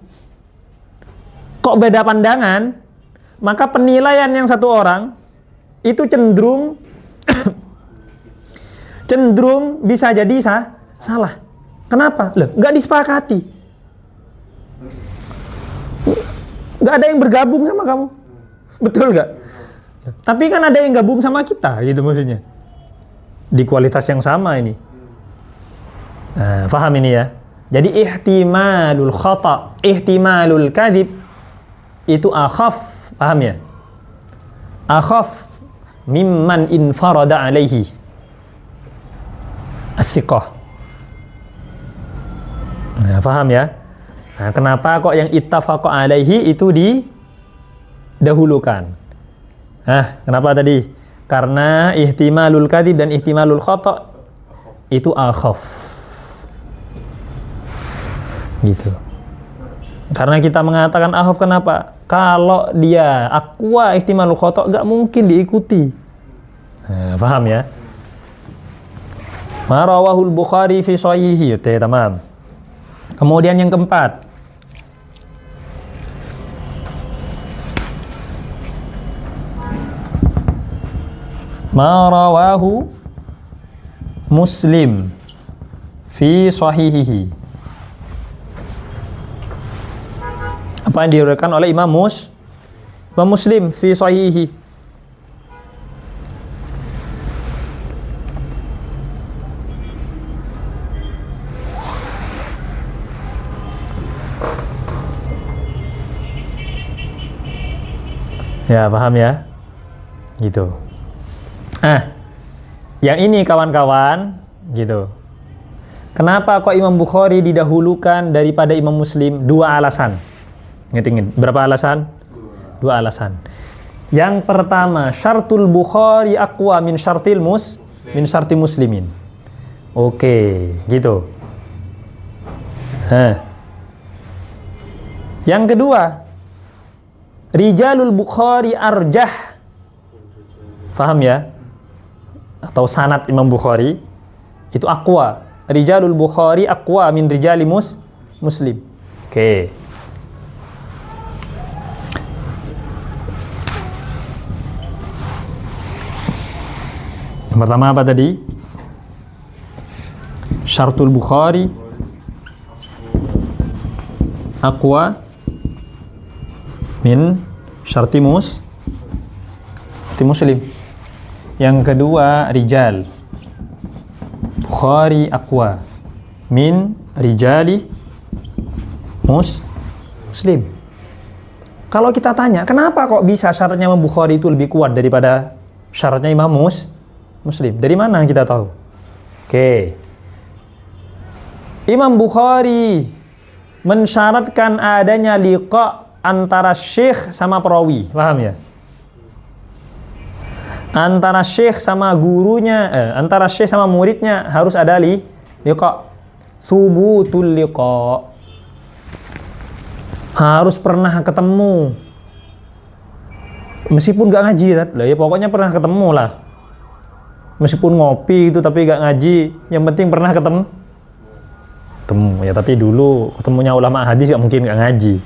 kok beda pandangan, maka penilaian yang 1 orang itu cenderung bisa jadi salah. Kenapa? Loh, nggak disepakati. Nggak ada yang bergabung sama kamu. Betul nggak? Tapi kan ada yang gabung sama kita, gitu maksudnya. Di kualitas yang sama ini. Nah, paham ini ya? Jadi ihtimalul khata', ihtimalul kadhib itu akhaf, paham ya? Akhaf mimman infarada alaihi as-siqah. Nah, paham ya? Nah, kenapa kok yang ittafaqa alaihi itu didahulukan? Kenapa tadi? Karena ihtimalul kadhib dan ihtimalul khata' itu akhaf. Gitu. Karena kita mengatakan akhaf, kenapa? Kalau dia aqwa ihtimalul khata' enggak mungkin diikuti. Paham ya? Ma rawahul Bukhari fi shahihi, tamam. Kemudian yang keempat, ma rawahu Muslim fi shahihihi. Apa yang diriwayatkan oleh Imam Muslim fi shahihihi. Ya, paham ya? Gitu. Yang ini kawan-kawan, gitu. Kenapa kok Imam Bukhari didahulukan daripada Imam Muslim? 2 alasan. Ingat-ingat, berapa alasan? 2 alasan. Yang pertama, syartul Bukhari aqwa min syarti muslimin. Oke, gitu. Yang kedua, rijalul Bukhari arjah. Paham ya? Atau sanad Imam Bukhari itu aqwa. Rijalul Bukhari aqwa min rijali Muslim. Oke. Yang pertama apa tadi? Syartul Bukhari aqwa min syarti Muslim. Yang kedua, rijal Bukhari aqwa min rijali Muslim. Kalau kita tanya, kenapa kok bisa syaratnya Imam Bukhari itu lebih kuat daripada syaratnya Imam Muslim? Dari mana kita tahu? Oke. Imam Bukhari mensyaratkan adanya liqa antara syekh sama perawi, paham ya? Antara syekh sama gurunya, antara syekh sama muridnya harus ada liqa. Subutul liqa. Harus pernah ketemu. Meskipun gak ngaji, lah ya pokoknya pernah ketemu lah. Meskipun ngopi itu tapi gak ngaji, yang penting pernah ketemu. Ya tapi dulu ketemunya ulama hadis gak mungkin gak ngaji.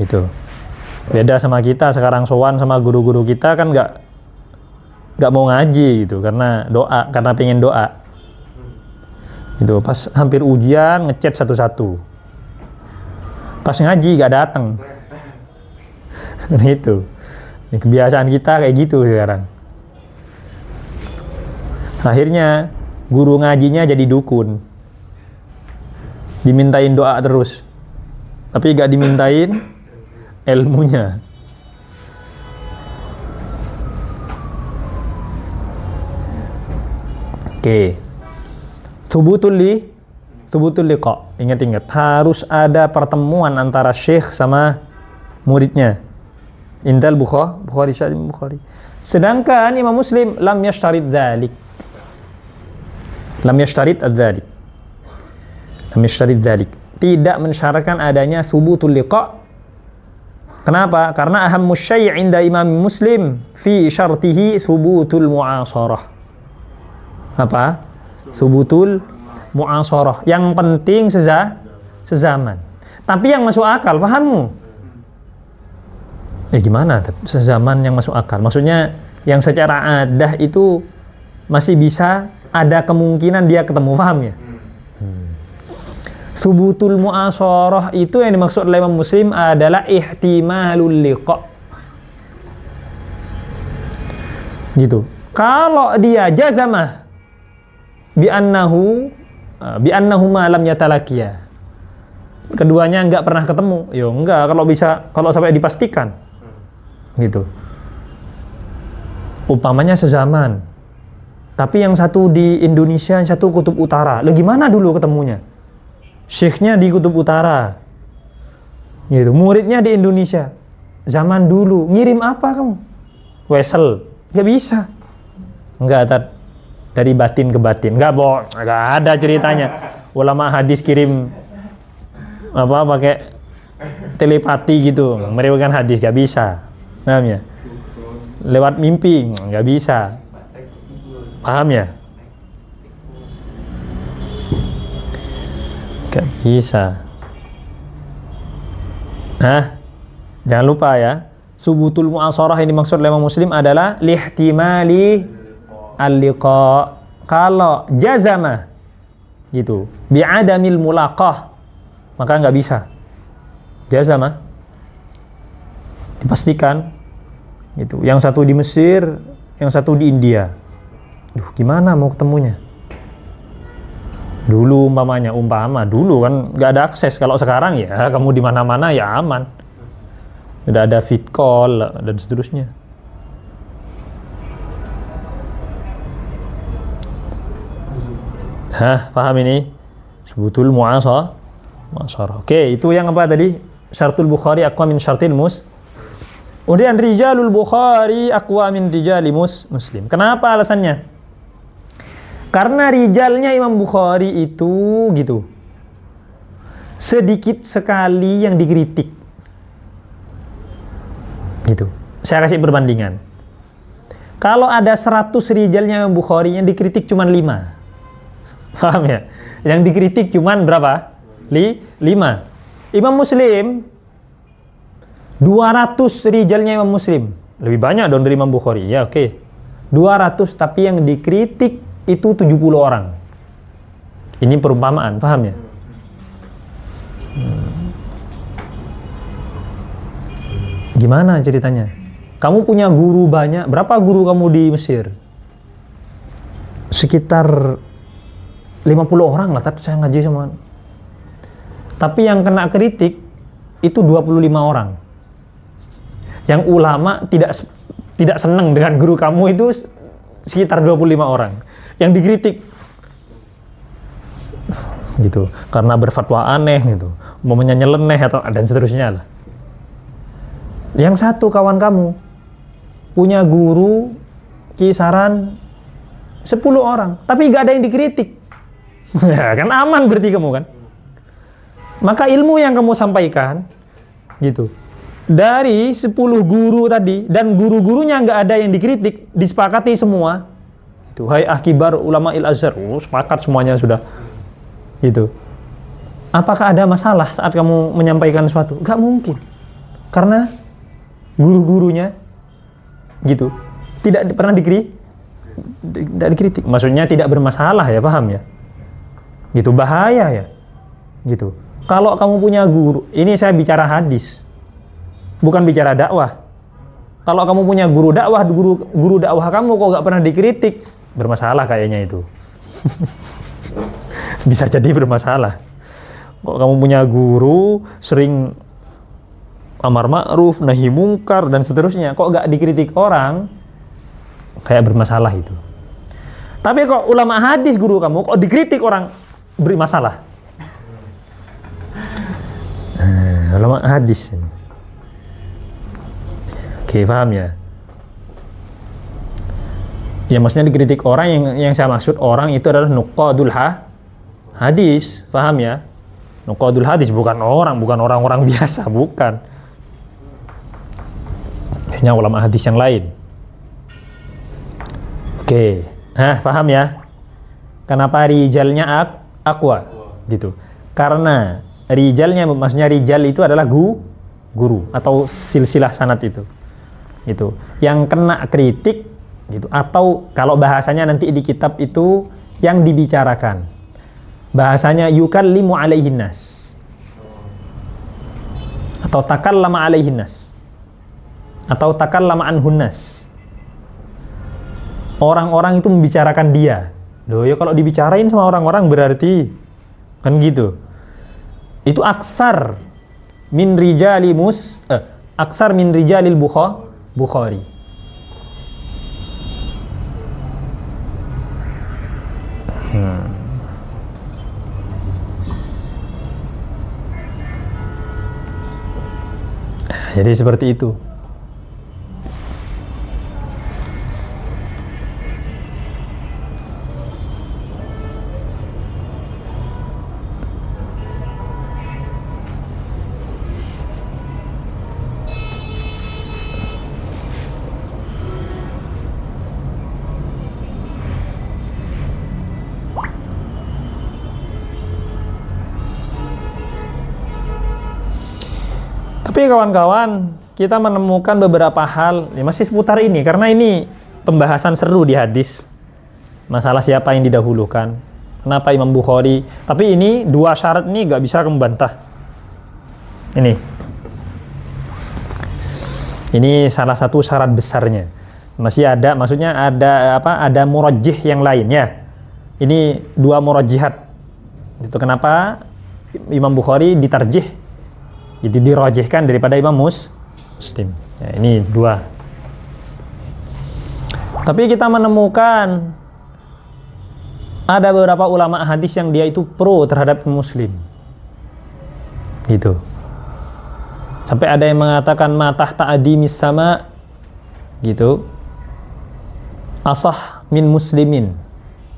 Gitu. Beda sama kita sekarang sowan sama guru-guru kita kan nggak mau ngaji gitu karena pengen doa. Gitu, pas hampir ujian ngechat satu-satu. Pas ngaji nggak datang. Itu. Kebiasaan kita kayak gitu sekarang. Akhirnya guru ngajinya jadi dukun. Dimintain doa terus. Tapi nggak dimintain ilmunya. Oke. Thubutul liqa. Ingat-ingat, harus ada pertemuan antara syekh sama muridnya. Indal Bukhari. Sedangkan Imam Muslim lam yashtarit dzalik. Lam yashtarit dzalik. Tidak mensyaratkan adanya thubutul liqa. Kenapa? Karena ahammu syai' inda Imam Muslim fi syartihi thubutul mu'asarah. Apa? Thubutul mu'asarah. Yang penting sezaman. Tapi yang masuk akal, pahammu? Gimana? Sezaman yang masuk akal. Maksudnya yang secara adah itu masih bisa ada kemungkinan dia ketemu, paham ya? Thubutul mu'asarah itu yang dimaksud oleh Imam Muslim adalah ihtimalul liqa. Gitu. Kalau dia jazamah bi annahu ma lam yatalaqiya. Keduanya enggak pernah ketemu. Ya enggak, kalau sampai dipastikan. Gitu. Umpamanya sezaman. Tapi yang satu di Indonesia, yang satu kutub utara. Lah gimana dulu ketemunya? Syekhnya di kutub utara, gitu. Muridnya di Indonesia. Zaman dulu ngirim apa kamu? Wesel, nggak bisa. Nggak, dari batin ke batin. Nggak ada ceritanya. Ulama hadis kirim pakai telepati gitu, meriwayatkan hadis, nggak bisa. Paham ya? Lewat mimpi, nggak bisa. Paham ya? Gak bisa. Jangan lupa ya, subutul mu'asarah ini maksud oleh Imam Muslim adalah lihtimali al-liqa. Kalau jazama gitu bi'adamil mulaqah, maka nggak bisa. Jazama dipastikan gitu. Yang satu di Mesir, yang satu di India. Gimana mau ketemunya? Dulu dulu kan nggak ada akses. Kalau sekarang ya kamu di mana-mana ya aman. Udah ada feed call dan seterusnya. Paham ini? Subutul mu'asarah. Oke, itu yang apa tadi? Syartul Bukhari aqwa min syartil Kemudian rijalul Bukhari aqwa min rijali Muslim. Kenapa alasannya? Karena rijalnya Imam Bukhari itu gitu, sedikit sekali yang dikritik. Gitu. Saya kasih perbandingan. Kalau ada 100 rijalnya Imam Bukhari, yang dikritik cuma 5. Paham ya? Yang dikritik cuma berapa? 5. Imam Muslim 200 rijalnya Imam Muslim. Lebih banyak dong dari Imam Bukhari. Ya oke. 200, tapi yang dikritik itu 70 orang. Ini perumpamaan, paham ya? Gimana ceritanya? Kamu punya guru banyak. Berapa guru kamu di Mesir? Sekitar 50 orang lah, tapi saya ngaji sama. Tapi yang kena kritik itu 25 orang. Yang ulama tidak senang dengan guru kamu itu sekitar 25 orang. Yang dikritik gitu karena berfatwa aneh gitu, mau nyeleneh atau dan seterusnya lah. Yang satu kawan kamu punya guru kisaran 10 orang, tapi gak ada yang dikritik. Ya kan aman berarti kamu kan. Maka ilmu yang kamu sampaikan gitu dari 10 guru tadi, dan guru-gurunya nggak ada yang dikritik, disepakati semua. Itu hay'ah kibar ulama il-Azhar, sepakat semuanya sudah. Itu. Apakah ada masalah saat kamu menyampaikan sesuatu? Nggak mungkin. Karena guru-gurunya, gitu. Tidak pernah tidak dikritik. Maksudnya tidak bermasalah ya, paham ya? Gitu, bahaya ya. Gitu. Kalau kamu punya guru, ini saya bicara hadis, bukan bicara dakwah. Kalau kamu punya guru dakwah, guru dakwah kamu kok nggak pernah dikritik, bermasalah kayaknya itu. Bisa jadi bermasalah. Kok kamu punya guru sering amar ma'ruf, nahi mungkar dan seterusnya, kok nggak dikritik orang, kayak bermasalah itu. Tapi kok ulama hadis guru kamu kok dikritik orang, beri masalah. Ulama hadis. Oke, paham ya? Ya maksudnya dikritik orang, yang saya maksud orang itu adalah nuqadul hadis, paham ya? Nuqadul hadis bukan orang-orang biasa, bukan. Hanya ulama hadis yang lain. Oke, paham ya? Kenapa rijalnya aqwa gitu? Karena rijalnya, maksudnya rijal itu adalah guru atau silsilah sanad itu. Gitu. Yang kena kritik gitu, atau kalau bahasanya nanti di kitab itu yang dibicarakan. Bahasanya yukallimu alaihin nas. Atau takallama alaihin nas. Atau takallama anhun nas. Orang-orang itu membicarakan dia. Loh ya, kalau dibicarain sama orang-orang berarti kan gitu. Itu aksar min rijalil Bukhari. Jadi seperti itu. Tapi kawan-kawan, kita menemukan beberapa hal, ya masih seputar ini, karena ini pembahasan seru di hadis. Masalah siapa yang didahulukan, kenapa Imam Bukhari. Tapi ini dua syarat ini nggak bisa membantah. Ini salah satu syarat besarnya. Masih ada, maksudnya ada murajjih yang lainnya. Ini dua murajjihat. Itu kenapa Imam Bukhari ditarjih, jadi dirajihkan daripada Imam Muslim. Ya, ini dua. Tapi kita menemukan ada beberapa ulama hadis yang dia itu pro terhadap Muslim. Gitu. Sampai ada yang mengatakan matah ta'adimis sama gitu. Asah min muslimin.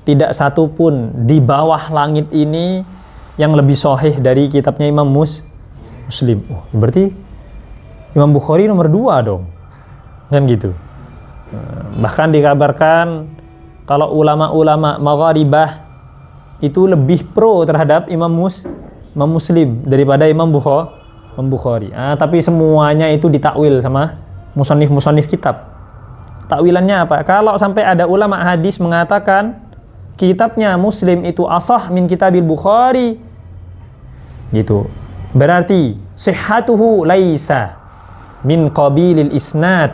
Tidak satu pun di bawah langit ini yang lebih sahih dari kitabnya Imam Muslim. Oh, berarti Imam Bukhari nomor 2 dong. Kan gitu. Bahkan dikabarkan kalau ulama-ulama magharibah itu lebih pro terhadap Imam Muslim daripada Imam Bukhari. Tapi semuanya itu ditakwil sama musannif kitab. Takwilannya apa? Kalau sampai ada ulama hadis mengatakan kitabnya Muslim itu asah min kitabil Bukhari, gitu, berarti sihhatuhu laisa min qabilil isnad,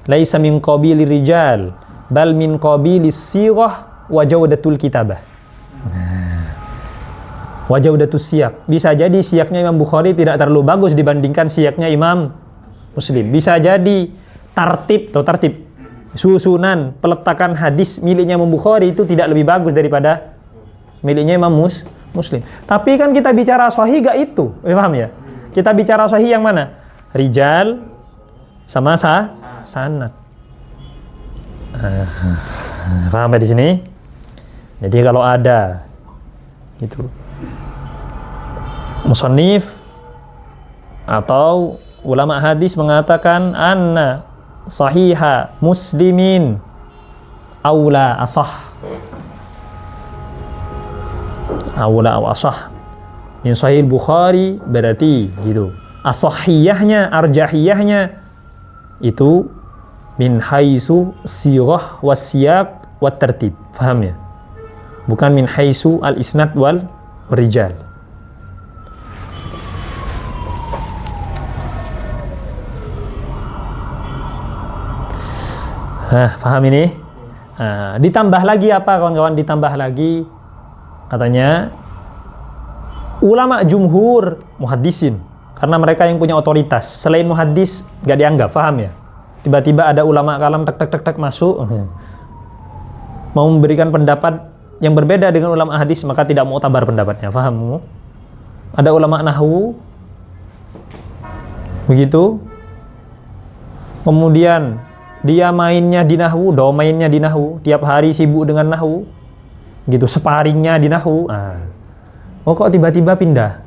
laisa min qabilir rijal, bal min qabilis sighah wa jawdatul kitabah. Wa jawdatus siyak. Bisa jadi siyaknya Imam Bukhari tidak terlalu bagus dibandingkan siyaknya Imam Muslim. Bisa jadi tartib susunan peletakan hadis miliknya Imam Bukhari itu tidak lebih bagus daripada miliknya Imam Muslim. Tapi kan kita bicara sahih gak itu, paham ya? Kita bicara sahih yang mana? Rijal sama sanad. Paham ya di sini? Jadi kalau ada gitu musannif atau ulama hadis mengatakan anna sahiha muslimin aula asah min sahih Bukhari, berarti gitu asahiyahnya, arjahiyahnya itu min haitsu sirah wasyaq wat tertib. Paham ya? Bukan min haitsu al-isnad wal rijal. Paham ini? Ditambah lagi apa kawan-kawan? Ditambah lagi katanya ulama jumhur muhaddisin, karena mereka yang punya otoritas. Selain muhaddis gak dianggap, paham ya? Tiba-tiba ada ulama kalam tak masuk mau memberikan pendapat yang berbeda dengan ulama hadis, maka tidak mau tabar pendapatnya, paham? Ada ulama nahwu begitu, kemudian dia mainnya di nahwu, domainnya di nahwu, tiap hari sibuk dengan nahwu gitu, sparingnya di nahwu. Kok tiba-tiba pindah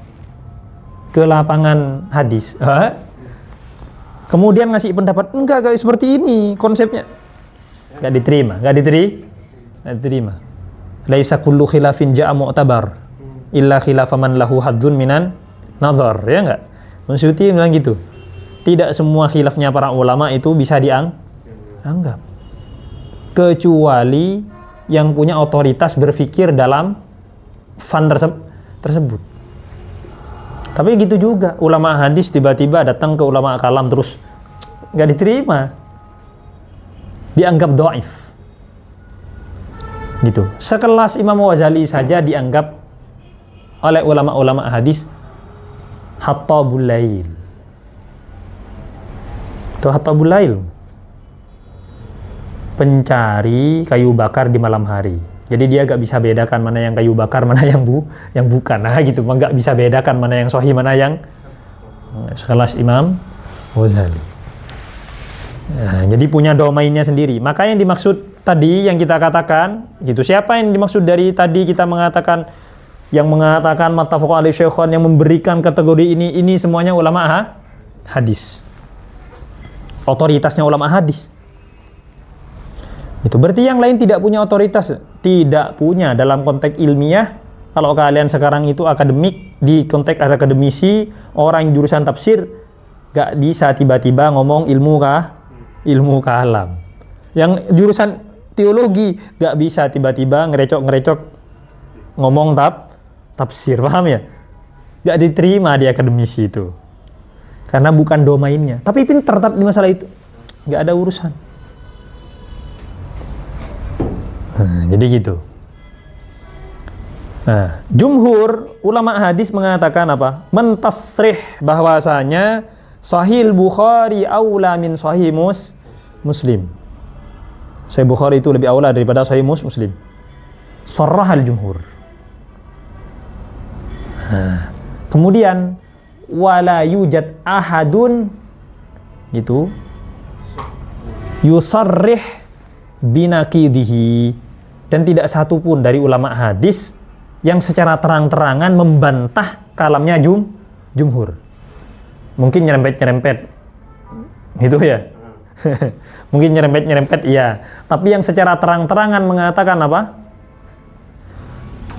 ke lapangan hadis? Kemudian ngasih pendapat, enggak seperti ini konsepnya. Enggak diterima. Laisa kullu khilafin ja'a mu'tabar illa khilafa man lahu hadzun minan nazar, ya enggak? Maksudnya bilang gitu. Tidak semua khilafnya para ulama itu bisa dianggap. Kecuali yang punya otoritas berpikir dalam fan tersebut. Tapi gitu juga, ulama hadis tiba-tiba datang ke ulama kalam terus nggak diterima, dianggap dhaif. Gitu. Sekelas Imam Ghazali saja dianggap oleh ulama-ulama hadis hattabul lail. Itu hattabul lail, pencari kayu bakar di malam hari. Jadi dia gak bisa bedakan mana yang kayu bakar, mana yang bukan. Nah gitu, gak bisa bedakan mana yang sahih, mana yang sekelas Imam Ghazali. Nah, jadi punya domainnya sendiri. Maka yang dimaksud tadi yang kita katakan, gitu. Siapa yang dimaksud dari tadi kita mengatakan, yang mengatakan mattafaq alaihi syaikhan, yang memberikan kategori ini semuanya ulama hadis. Otoritasnya ulama hadis. Itu berarti yang lain tidak punya otoritas, tidak punya dalam konteks ilmiah. Kalau kalian sekarang itu akademik, di konteks akademisi, orang jurusan tafsir, gak bisa tiba-tiba ngomong ilmu kalam. Yang jurusan teologi gak bisa tiba-tiba ngerecok ngomong tafsir, paham ya? Gak diterima di akademisi itu, karena bukan domainnya. Tapi pintar di masalah itu, gak ada urusan. Jadi gitu. Nah, jumhur ulama hadis mengatakan apa? Mentasrih bahwasanya Sahih Bukhari aula min Sahih Muslim. Sahih Bukhari itu lebih aula daripada Sahih Muslim. Sarrahal jumhur. Kemudian wala yujad ahadun gitu yusarrih binaqidihi, dan tidak satu pun dari ulama hadis yang secara terang-terangan membantah kalamnya jumhur. Mungkin nyerempet gitu ya. Mungkin nyerempet iya, tapi yang secara terang-terangan mengatakan apa?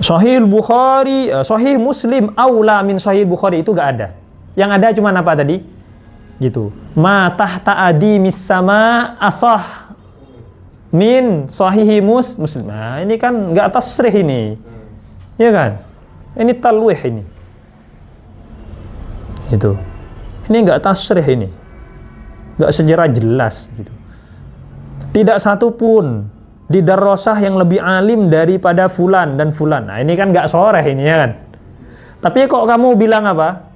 Sahih Bukhari, Sahih Muslim aula min Sahih Bukhari, itu gak ada. Yang ada cuma apa tadi? Gitu. Ma tahta adi mis-sama asah min sahihi muslim. Nah, ini kan enggak tasrih ini. Ya kan? Ini talwih ini. Gitu. Ini enggak tasrih ini. Enggak sejarah jelas gitu. Tidak satu pun di darosah yang lebih alim daripada fulan dan fulan. Nah, ini kan enggak soreh ini, ya kan? Tapi kok kamu bilang apa?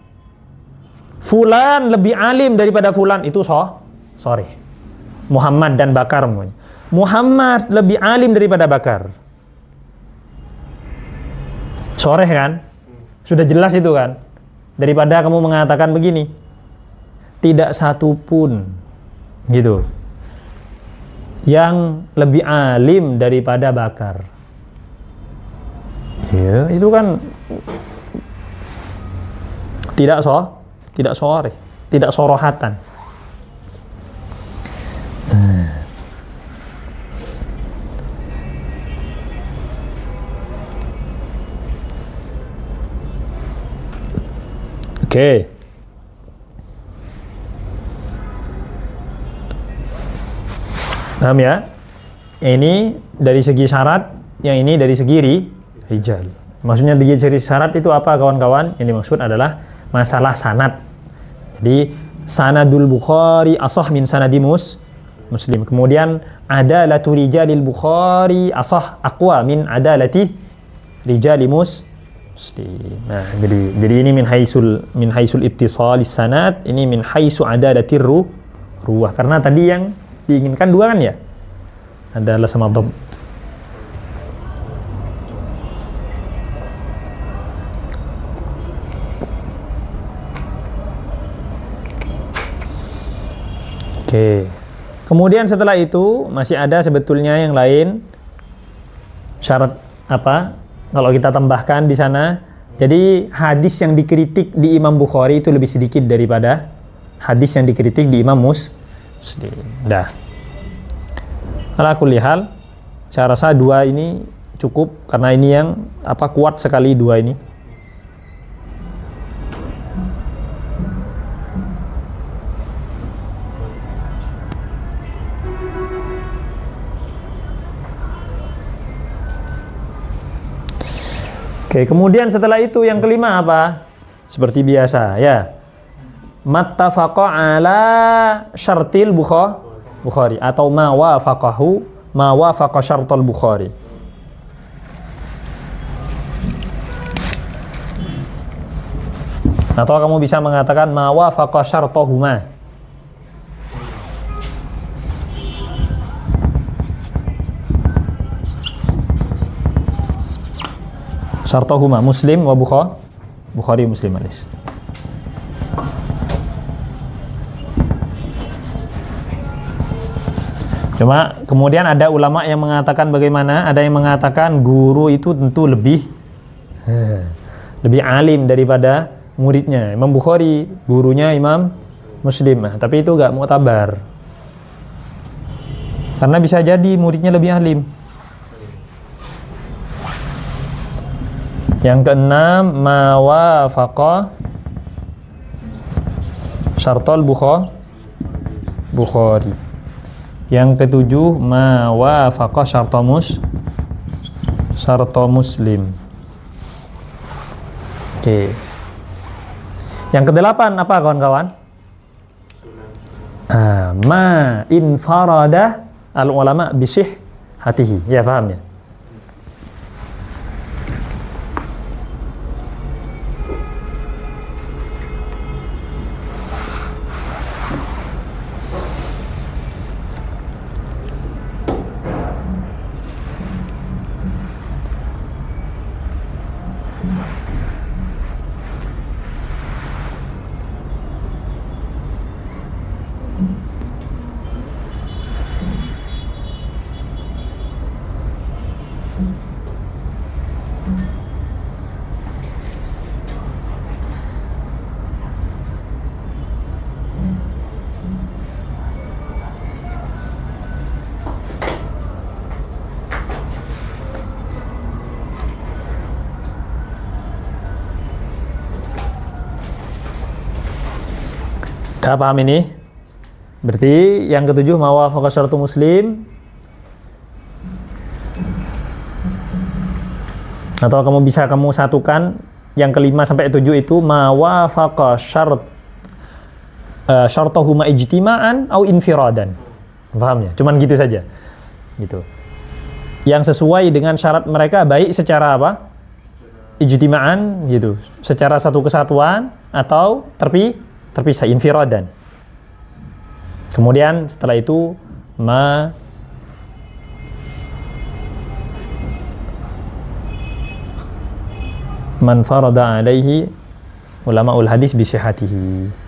Fulan lebih alim daripada fulan, itu soreh. Muhammad dan Bakar semuanya. Muhammad lebih alim daripada Bakar. Soreh kan? Sudah jelas itu kan? Daripada kamu mengatakan begini, tidak satu pun gitu yang lebih alim daripada Bakar. Ya, itu kan tidak soreh, tidak sorohatan. Oke. Paham ya? Ini dari segi syarat, yang ini dari segi rijal. Maksudnya dari segi syarat itu apa kawan-kawan? Yang dimaksud adalah masalah sanad. Jadi sanadul Bukhari asah min sanadi Muslim. Kemudian adalatu rijalil Bukhari asah aqwa min adalati rijali Muslim. Nah, jadi ini min haisul ittisalis sanad, ini min haisu adalatir ruwah. Karena tadi yang diinginkan dua kan ya? Adalah sama dhabt. Oke. Kemudian setelah itu masih ada sebetulnya yang lain syarat apa? Kalau kita tambahkan di sana, jadi hadis yang dikritik di Imam Bukhari itu lebih sedikit daripada hadis yang dikritik di Imam Muslim. Dah. Ala kulli hal, saya rasa dua ini cukup karena ini yang kuat sekali dua ini. Oke, kemudian setelah itu yang kelima apa? Seperti biasa ya. Mattafaqa ala syartil Bukhari atau ma wafaqa syartal Bukhari. Atau kamu bisa mengatakan ma wafaqa syartahuma. Syartahuma Muslim wa Bukhari Muslim alis. Cuma kemudian ada ulama yang mengatakan bagaimana? Ada yang mengatakan guru itu tentu lebih alim daripada muridnya. Imam Bukhari gurunya Imam Muslim. Nah, tapi itu enggak mu'tabar. Karena bisa jadi muridnya lebih alim. Yang keenam, ma wafaqa syartal Bukhari. Yang ketujuh, ma wafaqa syarta Muslim. Oke. Yang kedelapan apa kawan-kawan? Ma infarada al ulama bisih hatihi. Ya, paham ya? Udah paham ini? Berarti yang ketujuh ma wafaqa syartu Muslim. Atau kamu bisa satukan yang kelima sampai tujuh itu ma wafaqa syartahuma ijtima'an au infiradan. Paham ya? Cuman gitu saja. Gitu. Yang sesuai dengan syarat mereka baik secara apa? Ijtima'an gitu. Secara satu kesatuan atau terpisah infiradan. Kemudian setelah itu man farada alaihi ulama'ul hadis bi sihhatihi.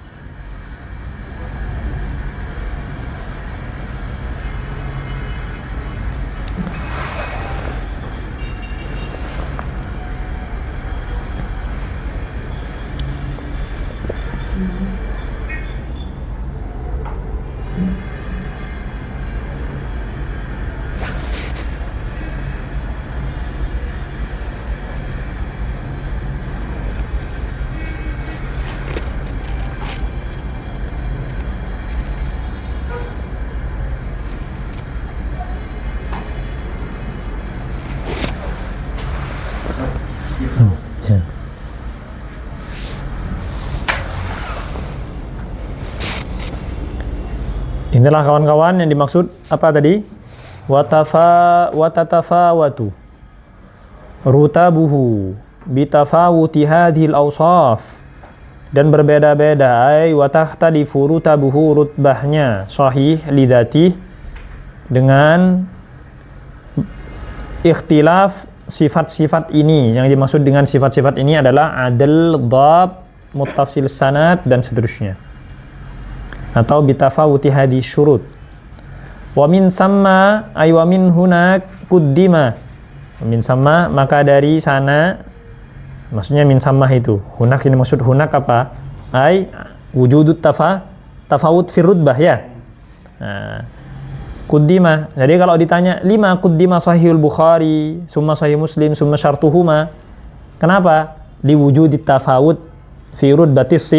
Ya. Inilah kawan-kawan yang dimaksud apa tadi? Watatafawatu rutabuhu bitafawuti hadhil awsaf, dan berbeda-beda ay watahtalifu rutabuhu, rutbahnya sahih lidzati dengan ikhtilaf sifat-sifat ini. Yang dimaksud dengan sifat-sifat ini adalah adl, dhab, muttasil sanad dan seterusnya, atau bitafawuti hadis syurut. Wa min samma ay wa min hunak kuddima, min samma maka dari sana, maksudnya min samma itu hunak, ini maksud hunak apa? Ay wujudut tafawut fi rutbah ya. Nah, kuddima, jadi kalau ditanya lima kuddima sahihul Bukhari summa sahih Muslim summa syartuhuma, kenapa? Li wujudit tafawut fi rutbatis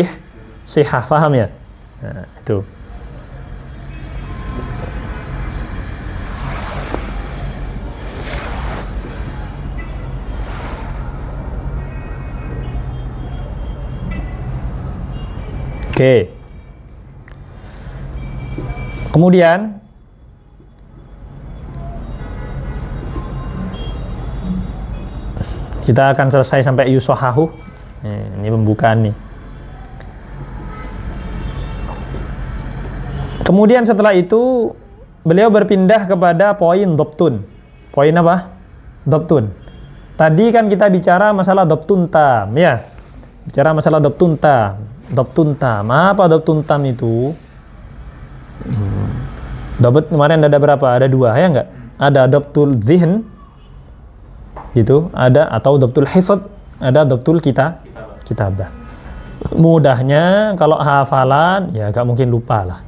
sihah, paham ya? Nah, itu. Oke. Kemudian kita akan selesai sampai yusohahu. Ini pembukaan nih. Kemudian setelah itu beliau berpindah kepada poin dhabtun. Poin apa? Dhabtun. Tadi kan kita bicara masalah dhabtun tam, ya. Bicara masalah dhabtun tam. Dhabtun tam. Apa dhabtun tam itu? Dhabt kemarin ada berapa? Ada dua, ya enggak? Ada dhabtul dzihn gitu, ada, atau dhabtul hifdz, ada dhabtul kitabah. Mudahnya kalau hafalan ya enggak mungkin lupa lah.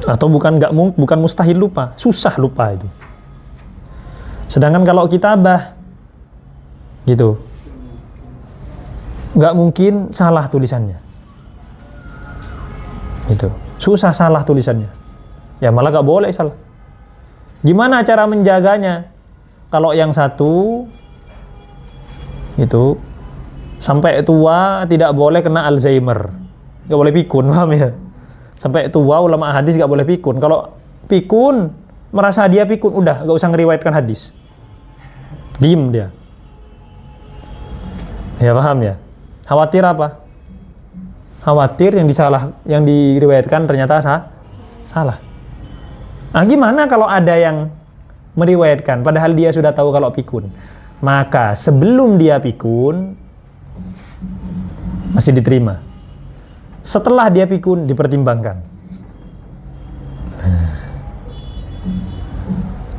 Atau bukan mustahil lupa, susah lupa itu. Sedangkan kalau kitabah gitu, nggak mungkin salah tulisannya. Gitu. Susah salah tulisannya. Ya malah nggak boleh salah. Gimana cara menjaganya? Kalau yang satu itu sampai tua tidak boleh kena Alzheimer, nggak boleh pikun, paham ya? Sampai tua ulama hadis nggak boleh pikun. Kalau pikun, merasa dia pikun, udah nggak usah ngeriwayatkan hadis, diem dia. Ya paham ya? Khawatir apa? Khawatir yang diriwayatkan ternyata salah. Nah, gimana kalau ada yang meriwayatkan padahal dia sudah tahu kalau pikun? Maka sebelum dia pikun masih diterima. Setelah dia pikun dipertimbangkan.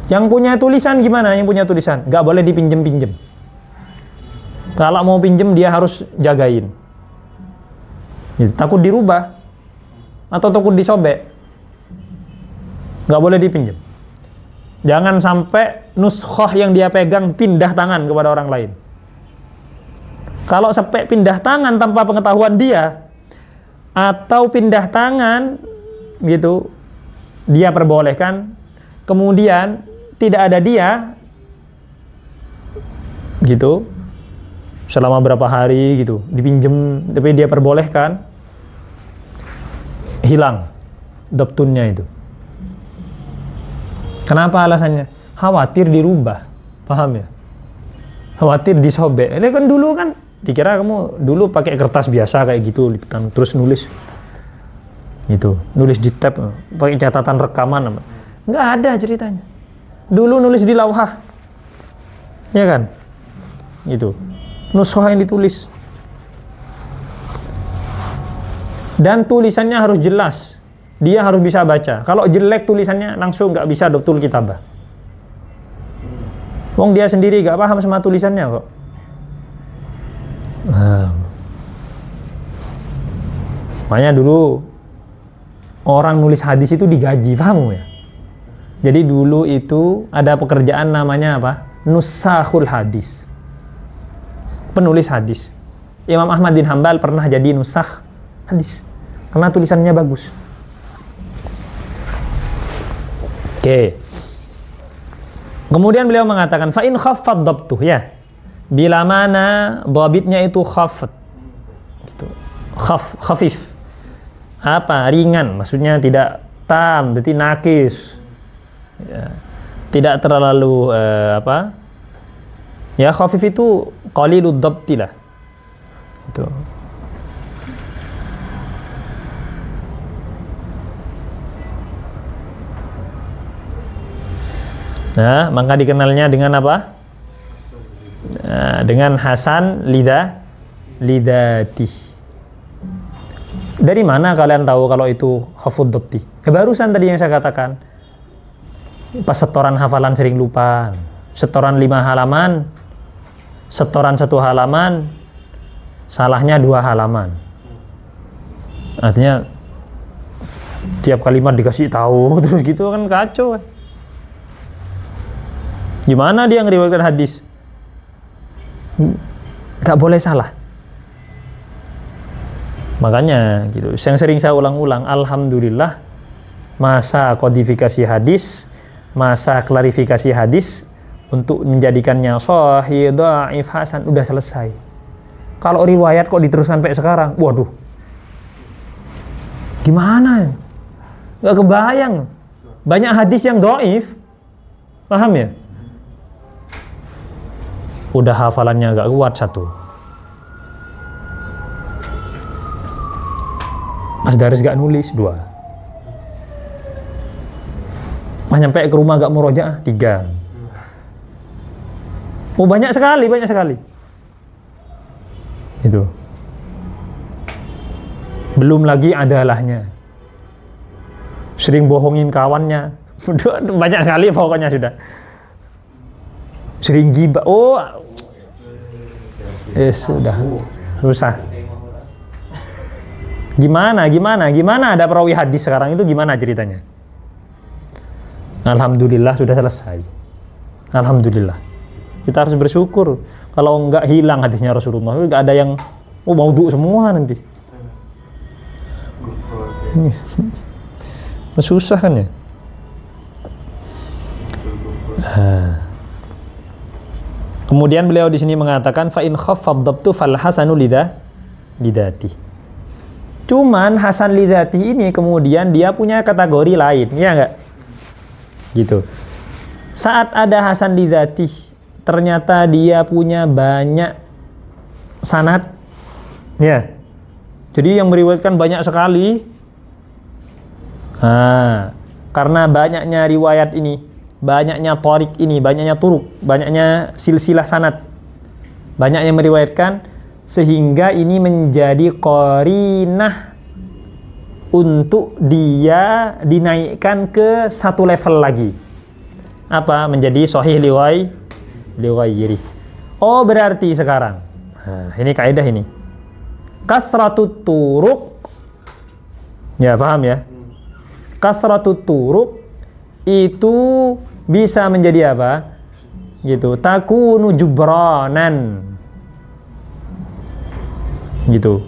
Yang punya tulisan gimana? Yang punya tulisan nggak boleh dipinjem-pinjem. Kalau mau pinjem dia harus jagain. Gitu. Takut dirubah atau takut disobek, nggak boleh dipinjem. Jangan sampai nuskhah yang dia pegang pindah tangan kepada orang lain. Kalau sampai pindah tangan tanpa pengetahuan dia, atau pindah tangan gitu, dia perbolehkan, kemudian tidak ada dia gitu selama berapa hari gitu, dipinjem tapi dia perbolehkan, hilang dhabtunnya itu. Kenapa alasannya? Khawatir dirubah, paham ya? Khawatir disobek. Ini kan dulu kan dikira kamu dulu pakai kertas biasa kayak gitu, lipetan terus nulis gitu, nulis di tab, pakai catatan rekaman apa? Nggak ada ceritanya. Dulu nulis di lauhah, ya kan? Gitu. Nuskhah yang ditulis. Dan tulisannya harus jelas. Dia harus bisa baca. Kalau jelek tulisannya langsung nggak bisa dhabtul kitabah. Wong dia sendiri nggak paham sama tulisannya kok. Makanya dulu orang nulis hadis itu digaji, paham ya? Jadi dulu itu ada pekerjaan namanya apa? Nusakhul hadis. Penulis hadis. Imam Ahmad bin Hanbal pernah jadi nusakh hadis karena tulisannya bagus. Oke. Kemudian beliau mengatakan fa in khaffad dhabtuh, ya. Bila mana dhabitnya itu khafd. Gitu. Khafif. Apa? Ringan, maksudnya tidak tam, berarti nakis. Ya. Tidak terlalu apa? Ya, khafif itu qalilud dhabti lah. Itu. Nah, maka dikenalnya dengan apa? Nah, dengan hasan lidati. Dari mana kalian tahu kalau itu khafud dhabti? Barusan tadi yang saya katakan. Pas setoran hafalan sering lupa. Setoran 5 halaman, setoran 1 halaman, salahnya 2 halaman. Artinya tiap kalimat dikasih tahu terus gitu kan kacau kan. Gimana dia ngeriwayatkan hadis? Gak boleh salah. Makanya gitu. Yang sering saya ulang-ulang, alhamdulillah masa kodifikasi hadis, masa klarifikasi hadis untuk menjadikannya sahih, dhaif, hasan udah selesai. Kalau riwayat kok diteruskan sampai sekarang, waduh. Gimana? Gak kebayang. Banyak hadis yang dhaif. Paham ya? Udah hafalannya agak kuat satu. Pas daris gak nulis 2. Pas nyampe ke rumah gak murojaah 3. Oh banyak sekali. Itu. Belum lagi adalahnya. Sering bohongin kawannya. Banyak sekali pokoknya sudah. Sering gibah. Oh. Sudah. Susah. Gimana ada perawi hadis sekarang itu gimana ceritanya? Alhamdulillah sudah selesai. Alhamdulillah. Kita harus bersyukur. Kalau enggak hilang hadisnya Rasulullah, enggak ada yang maudhu semua nanti. Susah kan ya? Kemudian beliau di sini mengatakan fa in khaffad dhabtu fal hasanu lidati. Cuman hasan lidati ini kemudian dia punya kategori lain, ya enggak? Gitu. Saat ada hasan lidati, ternyata dia punya banyak sanad. Ya. Jadi yang meriwayatkan banyak sekali. Karena banyaknya riwayat ini, banyaknya thariq ini, banyaknya turuk, banyaknya silsilah sanad, banyak yang meriwayatkan, sehingga ini menjadi qarinah untuk dia dinaikkan ke satu level lagi. Apa? Menjadi sahih liwairi. Oh berarti sekarang, ini kaidah ini, kasratut turuk, ya paham ya? Kasratut turuk itu bisa menjadi apa? Gitu. Takunu jubranan. Gitu.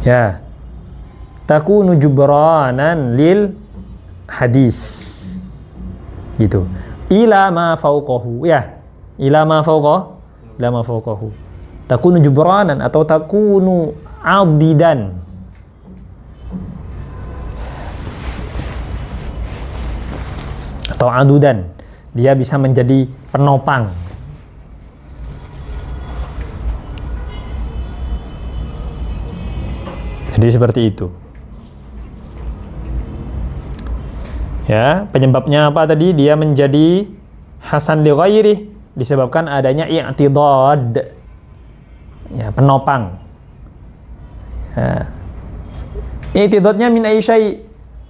Ya. Takunu jubranan lil hadis. Gitu. Ila ma fauqahu. Ya. Ila ma fauqahu. Takunu jubranan atau takunu adidan. Atau adudan, dia bisa menjadi penopang. Jadi seperti itu. Ya, penyebabnya apa tadi? Dia menjadi hasan li ghairi disebabkan adanya i'tidad. Ya, penopang. Ya. I'tidadnya min ayyi syai'?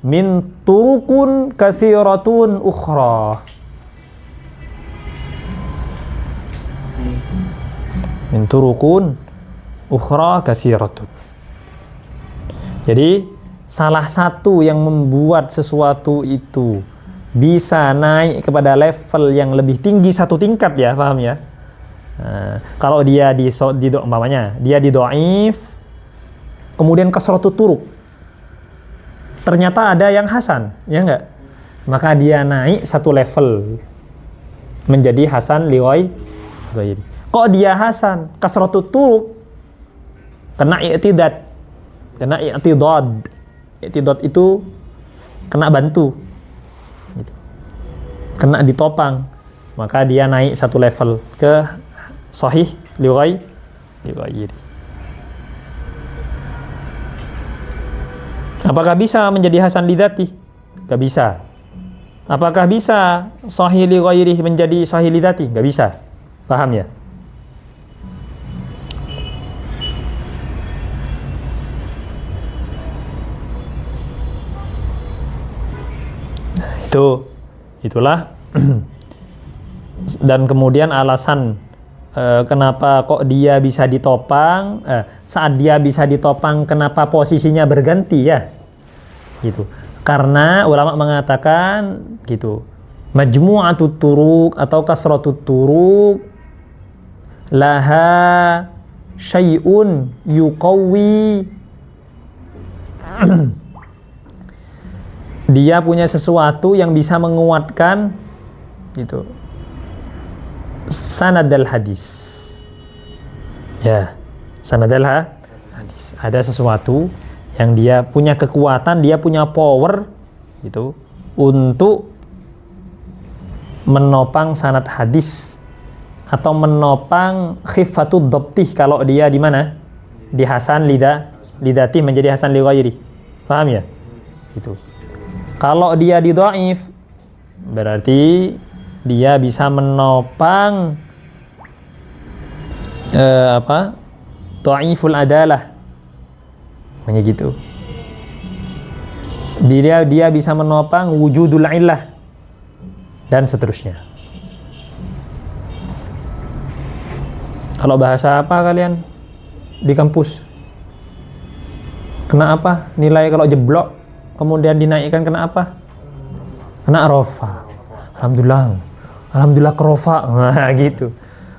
Min turukun katsiratun ukhra. Min turukun ukhra katsiratun. Jadi salah satu yang membuat sesuatu itu bisa naik kepada level yang lebih tinggi satu tingkat, ya paham ya? Kalau dia umpamanya dia di dhaif, kemudian kasratut turuk, ternyata ada yang hasan, ya enggak? Maka dia naik satu level menjadi hasan ghairi. Kok dia hasan? Kasratut turuq kena i'tidad. Kena i'tidad. I'tidad itu kena bantu. Gitu. Kena ditopang. Maka dia naik satu level ke sahih li ghairi. Apakah bisa menjadi hasan li dzati? Gak bisa. Apakah bisa sahih li ghairi menjadi sahih li dzati? Gak bisa. Paham ya? Itulah dan kemudian alasan kenapa kok dia bisa ditopang, saat dia bisa ditopang kenapa posisinya berganti ya gitu, karena ulama mengatakan gitu, majmu'atut turuq atau kasratut turuq laha syai'un yuqawwi dia punya sesuatu yang bisa menguatkan gitu sanadal hadis. Ya, sanadal hadis. Ada sesuatu yang dia punya kekuatan, dia punya power gitu untuk menopang sanad hadis atau menopang khifatud dhabtih kalau dia di mana? Di hasan lidati menjadi hasan li ghairi. Paham ya? Gitu. Kalau dia di dhaif berarti dia bisa menopang dhaiful adalah. Begitu. Dia bisa menopang wujudul illah dan seterusnya. Kalau bahasa apa kalian di kampus? Kena apa? Nilai kalau jeblok kemudian dinaikkan kena apa? Kena rofa. Alhamdulillah kerofa. Nah, gitu.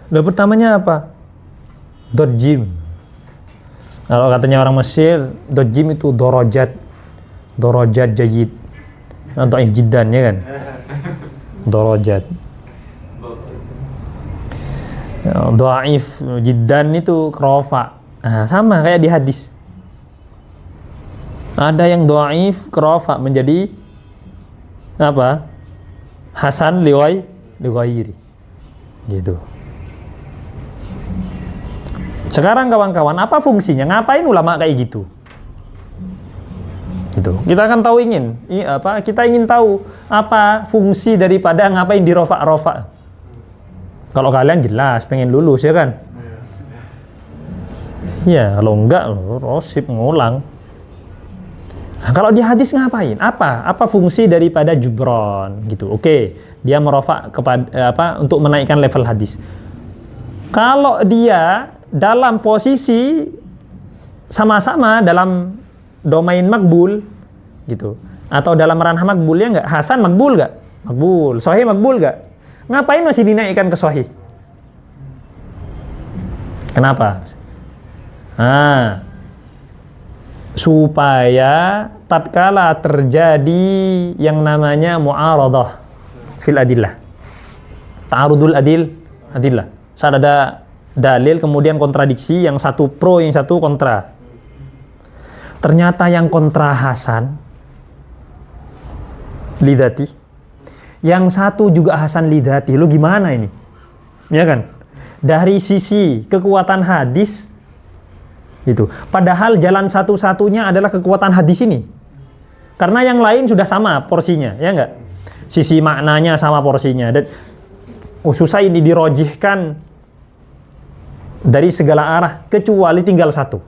Lalu pertamanya apa? Dojim. Kalau katanya orang Mesir, dojim itu dorojat jayid. Atau ifjiddan ya kan? Dorojat. Dhaif jiddan itu kerofa. Nah, sama kayak di hadis. Ada yang dhaif kerofa menjadi apa? Hasan li ghairi. Gitu. Sekarang kawan-kawan, apa fungsinya? Ngapain ulama kayak gitu? Gitu. Kita akan tahu kita ingin tahu apa fungsi daripada ngapain di rofa. Kalau kalian jelas pengen lulus ya kan? Iya, kalau enggak rosip ngulang. Nah, kalau di hadis ngapain? Apa fungsi daripada jubron gitu? Oke, dia merofa kepada untuk menaikkan level hadis. Kalau dia dalam posisi sama-sama dalam domain makbul gitu, atau dalam ranah makbul ya enggak? Hasan makbul enggak? Makbul. Sahih makbul enggak? Ngapain masih dinaikkan ke sahih? Kenapa? Supaya tatkala terjadi yang namanya mu'aradah fil adillah, ta'arudul adillah, saat ada dalil kemudian kontradiksi, yang satu pro yang satu kontra, ternyata yang kontra hasan lidati, yang satu juga hasan lidati. Lu gimana ini ya kan, dari sisi kekuatan hadis itu. Padahal jalan satu-satunya adalah kekuatan hadis ini. Karena yang lain sudah sama porsinya, ya enggak? Sisi maknanya sama porsinya. Dan susah ini dirojihkan dari segala arah kecuali tinggal satu.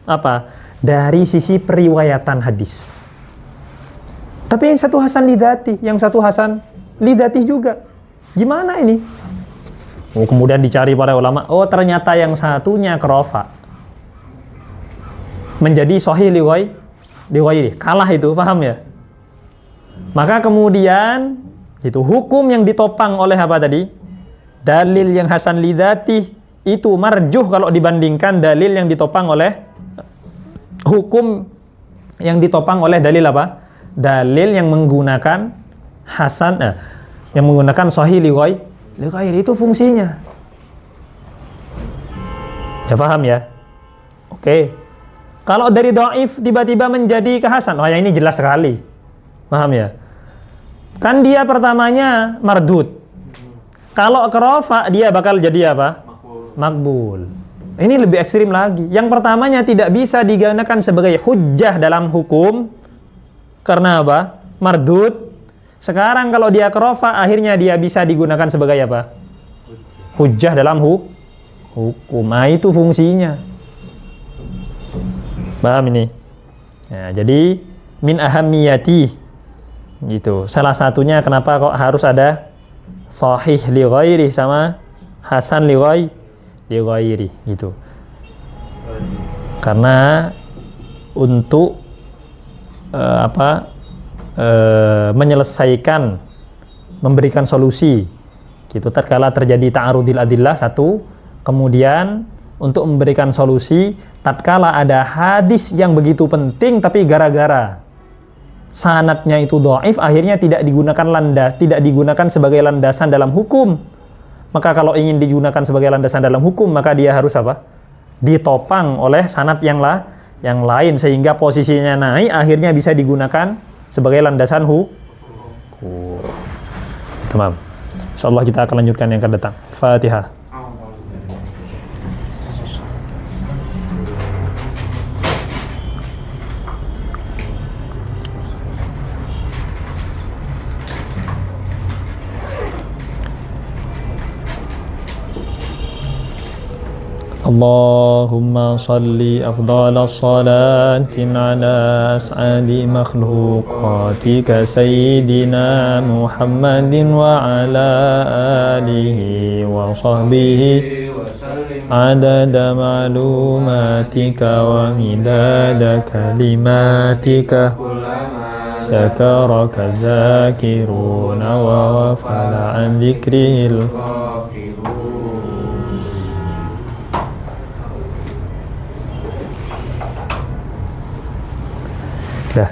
Apa? Dari sisi periwayatan hadis. Tapi yang satu hasan lidati, yang satu hasan lidati juga. Gimana ini? Kemudian dicari para ulama, ternyata yang satunya kerofa menjadi sahih li ghairi, kalah itu, paham ya? Maka kemudian itu hukum yang ditopang oleh apa tadi? Dalil yang hasan lidzati itu marjuh kalau dibandingkan dalil yang ditopang oleh hukum yang ditopang oleh dalil apa? Dalil yang menggunakan hasan yang menggunakan sahih li ghairi, itu fungsinya. Ya paham ya? Oke. Kalau dari dhaif tiba-tiba menjadi ke hasan, oh ya ini jelas sekali. Paham ya? Kan dia pertamanya mardud. Kalau ke rafa dia bakal jadi apa? Makbul. Ini lebih ekstrim lagi. Yang pertamanya tidak bisa digunakan sebagai hujjah dalam hukum karena apa? Mardud. Sekarang kalau dia ke rafa akhirnya dia bisa digunakan sebagai apa? Hujjah dalam hukum. Nah, itu fungsinya. Paham ini? Ya, jadi min ahammiyati gitu. Salah satunya kenapa kok harus ada sahih li ghairi sama hasan li ghairi gitu. Karena untuk menyelesaikan, memberikan solusi gitu tatkala terjadi ta'arudil adillah satu, kemudian untuk memberikan solusi tatkala ada hadis yang begitu penting tapi gara-gara sanadnya itu dhaif akhirnya tidak digunakan sebagai landasan dalam hukum. Maka kalau ingin digunakan sebagai landasan dalam hukum maka dia harus apa? Ditopang oleh sanad yang lain sehingga posisinya naik akhirnya bisa digunakan sebagai landasan hukum. Tamam. Insyaallah kita akan lanjutkan yang akan datang. Fatihah. Allahumma salli afdala salatin ala as'adi makhluqatika sayyidina Muhammadin wa ala alihi wa sahbihi adada ma'lumatika wa midada kalimatika zakaraka zakiruna wa wafala an dzikril dah.